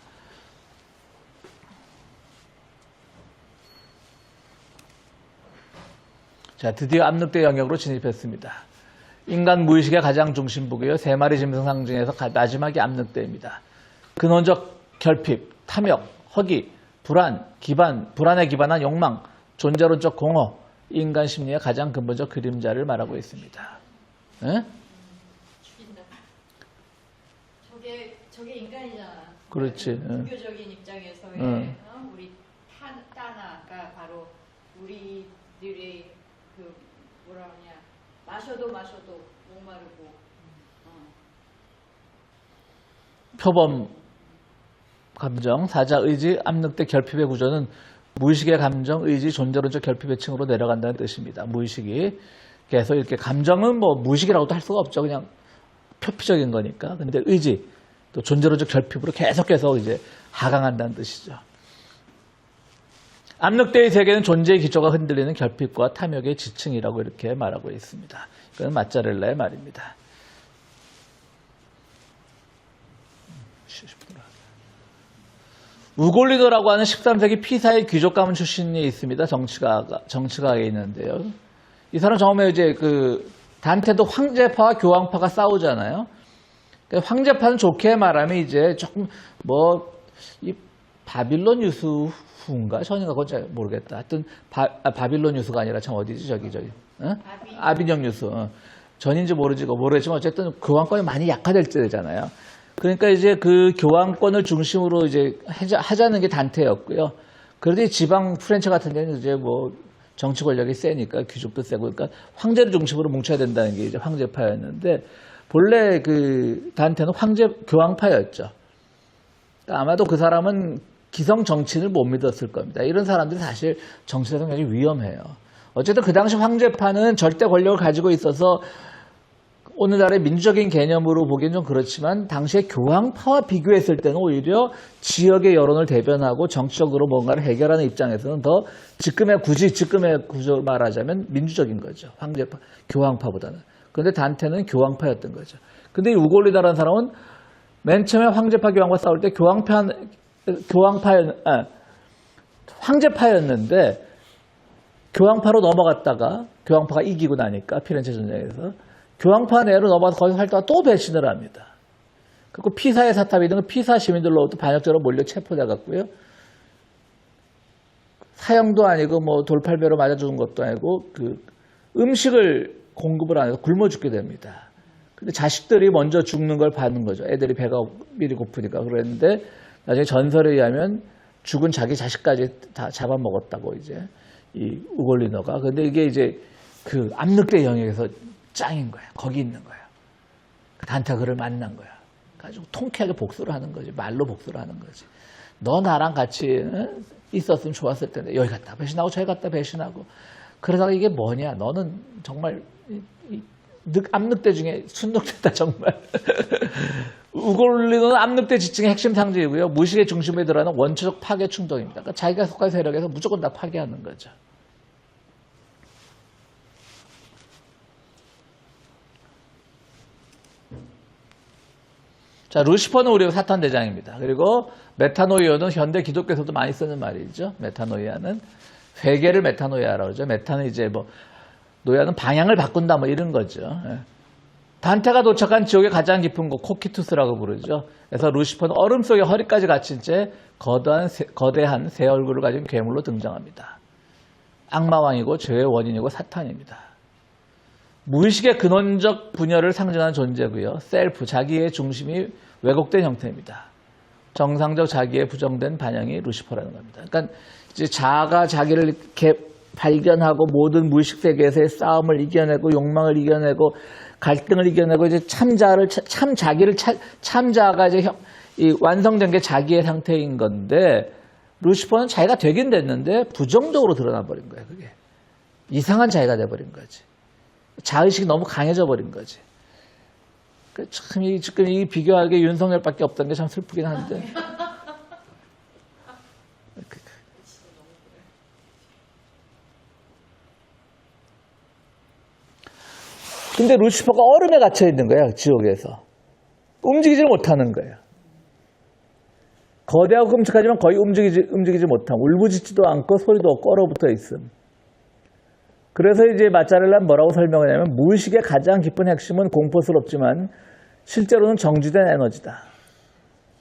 자, 드디어 암늑대 영역으로 진입했습니다. 인간 무의식의 가장 중심부고요. 세 마리 짐승 상징에서 마지막이 암늑대입니다. 근원적 결핍, 탐욕, 허기, 불안, 불안에 기반한 욕망, 존재론적 공허, 인간 심리의 가장 근본적 그림자를 말하고 있습니다. 에? 죽인다. 저게 인간이잖아. 그렇지. 종교적인 입장에서의 응. 우리 따나가 바로 우리들의 그 뭐라 하냐 마셔도 목마르고 표범 감정, 사자 의지, 암늑대 결핍의 구조는 무의식의 감정, 의지, 존재론적 결핍의 층으로 내려간다는 뜻입니다. 무의식이 계속 이렇게 감정은 뭐 무의식이라고도 할 수가 없죠. 그냥 표피적인 거니까. 근데 의지, 또 존재론적 결핍으로 계속 이제 하강한다는 뜻이죠. 암늑대의 세계는 존재의 기초가 흔들리는 결핍과 탐욕의 지층이라고 이렇게 말하고 있습니다. 이건 마짜렐라의 말입니다. 우골리더라고 하는 13세기 피사의 귀족 가문 출신이 있습니다. 정치가에 있는데요. 이 사람 처음에 이제 단테도 황제파와 교황파가 싸우잖아요. 그러니까 황제파는 좋게 말하면 이제 조금 이 바빌론 유수인가 전인가 그건 잘 모르겠다. 하여튼 바빌론 유수가 아니라 참 어디지 저기 어? 아비뇽 유수. 전인지 모르지만 어쨌든 교황권이 많이 약화될 때잖아요. 그러니까 이제 그 교황권을 중심으로 이제 하자는 게 단테였고요. 그런데 지방 프렌치 같은 데는 이제 정치 권력이 세니까 귀족도 세고 그러니까 황제를 중심으로 뭉쳐야 된다는 게 이제 황제파였는데 본래 단테는 교황파였죠. 그러니까 아마도 그 사람은 기성 정치인을 못 믿었을 겁니다. 이런 사람들이 사실 정치에서 굉장히 위험해요. 어쨌든 그 당시 황제파는 절대 권력을 가지고 있어서 오늘날의 민주적인 개념으로 보기엔 좀 그렇지만 당시에 교황파와 비교했을 때는 오히려 지역의 여론을 대변하고 정치적으로 뭔가를 해결하는 입장에서는 더 지금의 구조를 말하자면 민주적인 거죠. 황제파, 교황파보다는. 그런데 단테는 교황파였던 거죠. 근데 이 우골리다라는 사람은 맨 처음에 황제파 교황과 싸울 때 황제파였는데 교황파로 넘어갔다가 교황파가 이기고 나니까 피렌체 전쟁에서 교황파 내로 넘어가서 거기서 활동하다 또 배신을 합니다. 그리고 피사의 사탑이 등 피사 시민들로부터 반역자로 몰려 체포돼갔고요. 사형도 아니고 돌팔배로 맞아 죽은 것도 아니고 음식을 공급을 안 해서 굶어 죽게 됩니다. 근데 자식들이 먼저 죽는 걸 봐는 거죠. 애들이 배가 미리 고프니까 그랬는데 나중에 전설에 의하면 죽은 자기 자식까지 다 잡아먹었다고 이제 이 우골리너가. 근데 이게 이제 압력대 영역에서 짱인 거야. 거기 있는 거야. 단테가 그를 만난 거야. 가지고 통쾌하게 복수를 하는 거지. 말로 복수를 하는 거지. 너 나랑 같이 있었으면 좋았을 텐데 여기 갔다 배신하고 저기 갔다 배신하고 그러다가 이게 뭐냐. 너는 정말 압력대 중에 순독대다 정말. 우골리너는 압력대 지층의 핵심 상징이고요. 무식의 중심에 들어가는 원초적 파괴 충동입니다. 그러니까 자기가 속한 세력에서 무조건 다 파괴하는 거죠. 자, 루시퍼는 우리가 사탄 대장입니다. 그리고 메타노이아는 현대 기독교에서도 많이 쓰는 말이죠. 메타노이아는 회개를 메타노이아라고 그러죠. 메타는 이제 노야는 방향을 바꾼다 이런 거죠. 단테가 도착한 지옥의 가장 깊은 곳 코키투스라고 부르죠. 그래서 루시퍼는 얼음 속에 허리까지 갇힌 채 거대한 새 얼굴을 가진 괴물로 등장합니다. 악마왕이고 죄의 원인이고 사탄입니다. 무의식의 근원적 분열을 상징하는 존재고요. 셀프, 자기의 중심이 왜곡된 형태입니다. 정상적 자기의 부정된 반영이 루시퍼라는 겁니다. 그러니까 이제 자아가 자기를 이렇게 발견하고 모든 무의식 세계에서의 싸움을 이겨내고 욕망을 이겨내고 갈등을 이겨내고 이제 참자가 이제 완성된 게 자기의 상태인 건데 루시퍼는 자기가 되긴 됐는데 부정적으로 드러나 버린 거예요. 그게 이상한 자기가 돼버린 거지. 자의식이 너무 강해져 버린 거지. 참 지금 이 비교하기에 윤석열밖에 없다는 게 참 슬프긴 한데. 근데 루시퍼가 얼음에 갇혀 있는 거야, 지옥에서. 움직이질 못하는 거예요. 거대하고 끔찍하지만 거의 움직이지 못함. 울부짖지도 않고 소리도 없고 얼어붙어 있음. 그래서 이제 마짜렐라는 뭐라고 설명하냐면 무의식의 가장 깊은 핵심은 공포스럽지만 실제로는 정지된 에너지다.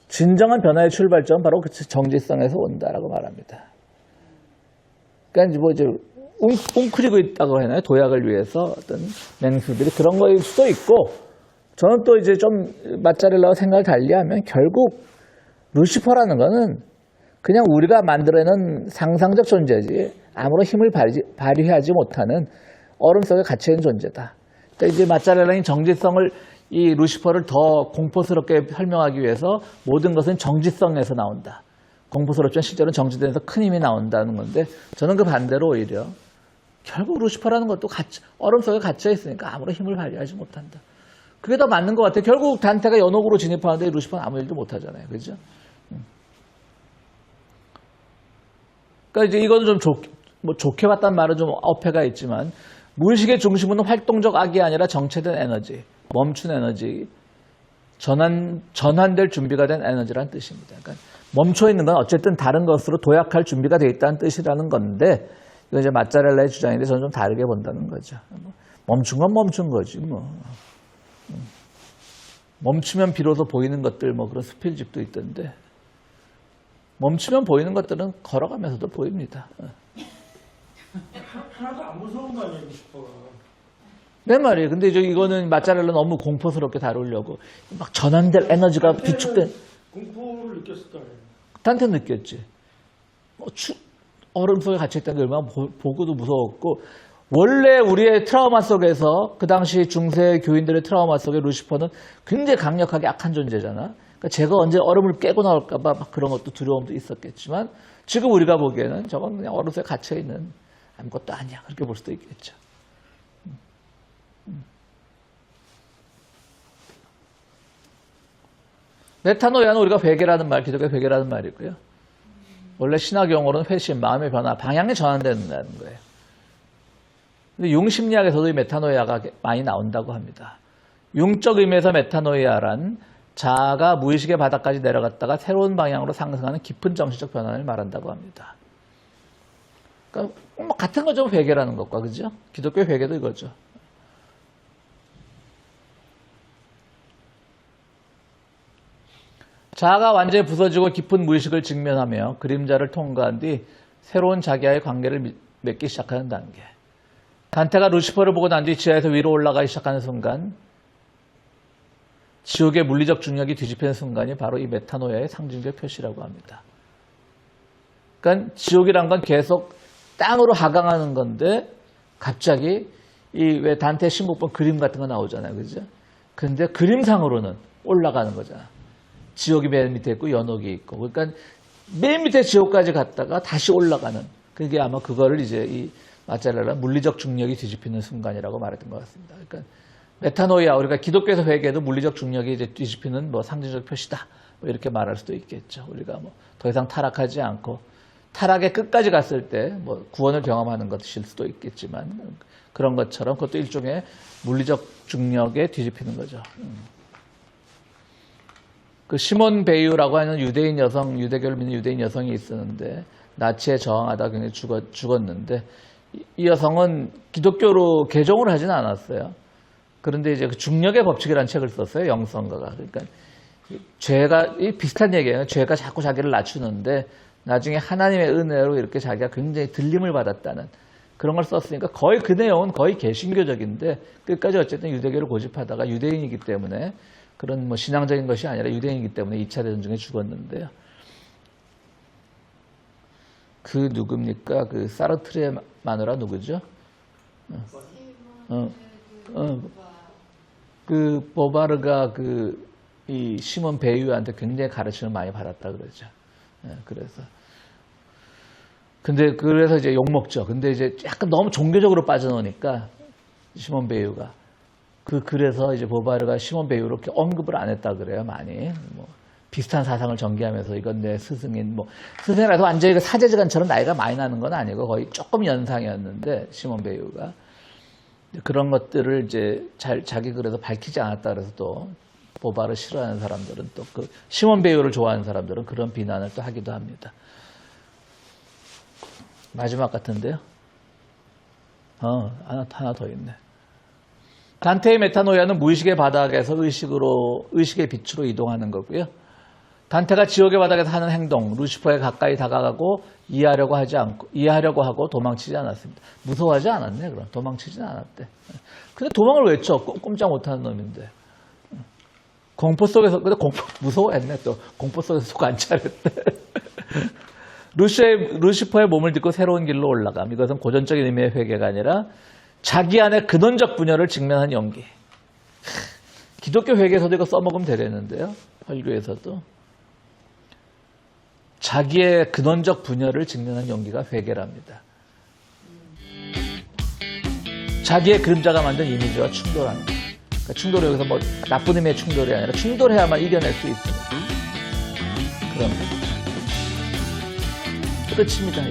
진정한 변화의 출발점은 바로 그 정지성에서 온다라고 말합니다. 그러니까 이제 웅크리고 있다고 하나요? 도약을 위해서 어떤 맹수들이 그런 거일 수도 있고 저는 또 이제 좀 마짜렐라와 생각을 달리하면 결국 루시퍼라는 거는 그냥 우리가 만들어내는 상상적 존재지 아무런 힘을 발휘하지 못하는 얼음 속에 갇혀있는 존재다. 그러니까 이제 마짜렐라는 정지성을 이 루시퍼를 더 공포스럽게 설명하기 위해서 모든 것은 정지성에서 나온다. 공포스럽지만 실제로는 정지돼서 큰 힘이 나온다는 건데 저는 그 반대로 오히려 결국 루시퍼라는 것도 얼음 속에 갇혀 있으니까 아무런 힘을 발휘하지 못한다. 그게 더 맞는 것 같아요. 결국 단테가 연옥으로 진입하는데 루시퍼는 아무 일도 못하잖아요. 그죠? 그러니까 이제 이거는 좀 좋게 봤다는 말은 좀 어폐가 있지만 무의식의 중심은 활동적 악이 아니라 정체된 에너지, 멈춘 에너지. 전환될 준비가 된 에너지라는 뜻입니다. 그러니까 멈춰 있는 건 어쨌든 다른 것으로 도약할 준비가 되어 있다는 뜻이라는 건데, 이거 이제 마짜렐라의 주장인데 저는 좀 다르게 본다는 거죠. 멈춘 건 멈춘 거지 뭐. 멈추면 비로소 보이는 것들, 뭐 그런 수필집도 있던데, 멈추면 보이는 것들은 걸어가면서도 보입니다. 하나도 안 무서운 거 아니에요, 슈퍼가. 내 말이에요. 근데 이거는 마짜렐라 너무 공포스럽게 다루려고 막 전환될 에너지가 비축된. 공포를 느꼈을 거 아니에요. 단테 느꼈지. 얼음 속에 갇혀있다는 게 얼마나 보고도 무서웠고, 원래 우리의 트라우마 속에서, 그 당시 중세 교인들의 트라우마 속에 루시퍼는 굉장히 강력하게 악한 존재잖아. 그러니까 제가 언제 얼음을 깨고 나올까봐 막 그런 것도 두려움도 있었겠지만, 지금 우리가 보기에는 저건 그냥 얼음 속에 갇혀있는 아무것도 아니야. 그렇게 볼 수도 있겠죠. 메타노야는 우리가 회개라는 말, 기독교 회개라는 말이고요. 원래 신학 용어로는 회심, 마음의 변화, 방향이 전환된다는 거예요. 근데 융심리학에서도 이 메타노이아가 많이 나온다고 합니다. 융적 의미에서 메타노이아란 자아가 무의식의 바닥까지 내려갔다가 새로운 방향으로 상승하는 깊은 정신적 변화를 말한다고 합니다. 그러니까 뭐 같은 거죠, 회개라는 것과. 그죠? 기독교 회개도 이거죠. 자아가 완전히 부서지고 깊은 무의식을 직면하며 그림자를 통과한 뒤 새로운 자기와의 관계를 맺기 시작하는 단계. 단테가 루시퍼를 보고 난 뒤 지하에서 위로 올라가기 시작하는 순간, 지옥의 물리적 중력이 뒤집히는 순간이 바로 이 메타노야의 상징적 표시라고 합니다. 그러니까 지옥이란 건 계속 땅으로 하강하는 건데, 갑자기 왜 단테 신곡본 그림 같은 거 나오잖아요. 그죠? 근데 그림상으로는 올라가는 거잖아. 지옥이 맨 밑에 있고 연옥이 있고. 그러니까 맨 밑에 지옥까지 갔다가 다시 올라가는. 그게 아마 그거를 이제 이 마짜렐라 물리적 중력이 뒤집히는 순간이라고 말했던 것 같습니다. 그러니까 메타노이아, 우리가 기독교에서 회개도 물리적 중력이 이제 뒤집히는 뭐 상징적 표시다. 뭐 이렇게 말할 수도 있겠죠. 우리가 뭐 더 이상 타락하지 않고 타락의 끝까지 갔을 때 뭐 구원을 경험하는 것일 수도 있겠지만, 그런 것처럼 그것도 일종의 물리적 중력에 뒤집히는 거죠. 그 시몬 베이유라고 하는 유대인 여성, 유대교를 믿는 유대인 여성이 있었는데, 나치에 저항하다 굉장히 죽었는데, 이 여성은 기독교로 개종을 하진 않았어요. 그런데 이제 그 중력의 법칙이라는 책을 썼어요, 영성가가. 그러니까 죄가, 비슷한 얘기예요. 죄가 자꾸 자기를 낮추는데, 나중에 하나님의 은혜로 이렇게 자기가 굉장히 들림을 받았다는 그런 걸 썼으니까, 거의 그 내용은 거의 개신교적인데, 끝까지 어쨌든 유대교를 고집하다가 유대인이기 때문에, 그런 뭐 신앙적인 것이 아니라 유대인이기 때문에 2차 대전중에 죽었는데요. 그 누굽니까? 그 사르트르의 마누라 누구죠? 그 보바르가 이 시몬 베이유한테 굉장히 가르침을 많이 받았다 그러죠. 그래서 이제 욕 먹죠. 근데 이제 약간 너무 종교적으로 빠져나오니까 시몬 베이유가. 그래서 이제 보바르가 시몬 베이유를 이렇게 언급을 안 했다 그래요, 많이. 뭐, 비슷한 사상을 전개하면서 이건 내 스승인, 뭐, 스승이라도 완전히 사제지간처럼 나이가 많이 나는 건 아니고 거의 조금 연상이었는데, 시몬 베이유가. 그런 것들을 이제 자기 글에서 밝히지 않았다 그래서 또, 보바르 싫어하는 사람들은 또 시몬 베이유를 좋아하는 사람들은 그런 비난을 또 하기도 합니다. 마지막 같은데요? 하나 더 있네. 단테의 메타노이아는 무의식의 바닥에서 의식의 빛으로 이동하는 거고요. 단테가 지옥의 바닥에서 하는 행동, 루시퍼에 가까이 다가가고 이해하려고 하고 도망치지 않았습니다. 무서워하지 않았네, 그럼. 도망치지는 않았대. 근데 도망을 왜 쳐? 꼼짝 못하는 놈인데. 공포 속에서, 근데 무서워했네, 또. 공포 속에서 속 안 차렸대. 루시퍼의 몸을 딛고 새로운 길로 올라감. 이것은 고전적인 의미의 회개가 아니라 자기 안에 근원적 분열을 직면한 용기. 기독교 회개에서도 이거 써먹으면 되겠는데요. 설교에서도. 자기의 근원적 분열을 직면한 용기가 회개랍니다. 자기의 그림자가 만든 이미지와 충돌하는 것. 그러니까 충돌이 여기서 뭐 나쁜 의미의 충돌이 아니라 충돌해야만 이겨낼 수 있습니다. 그런 거. 끝입니다.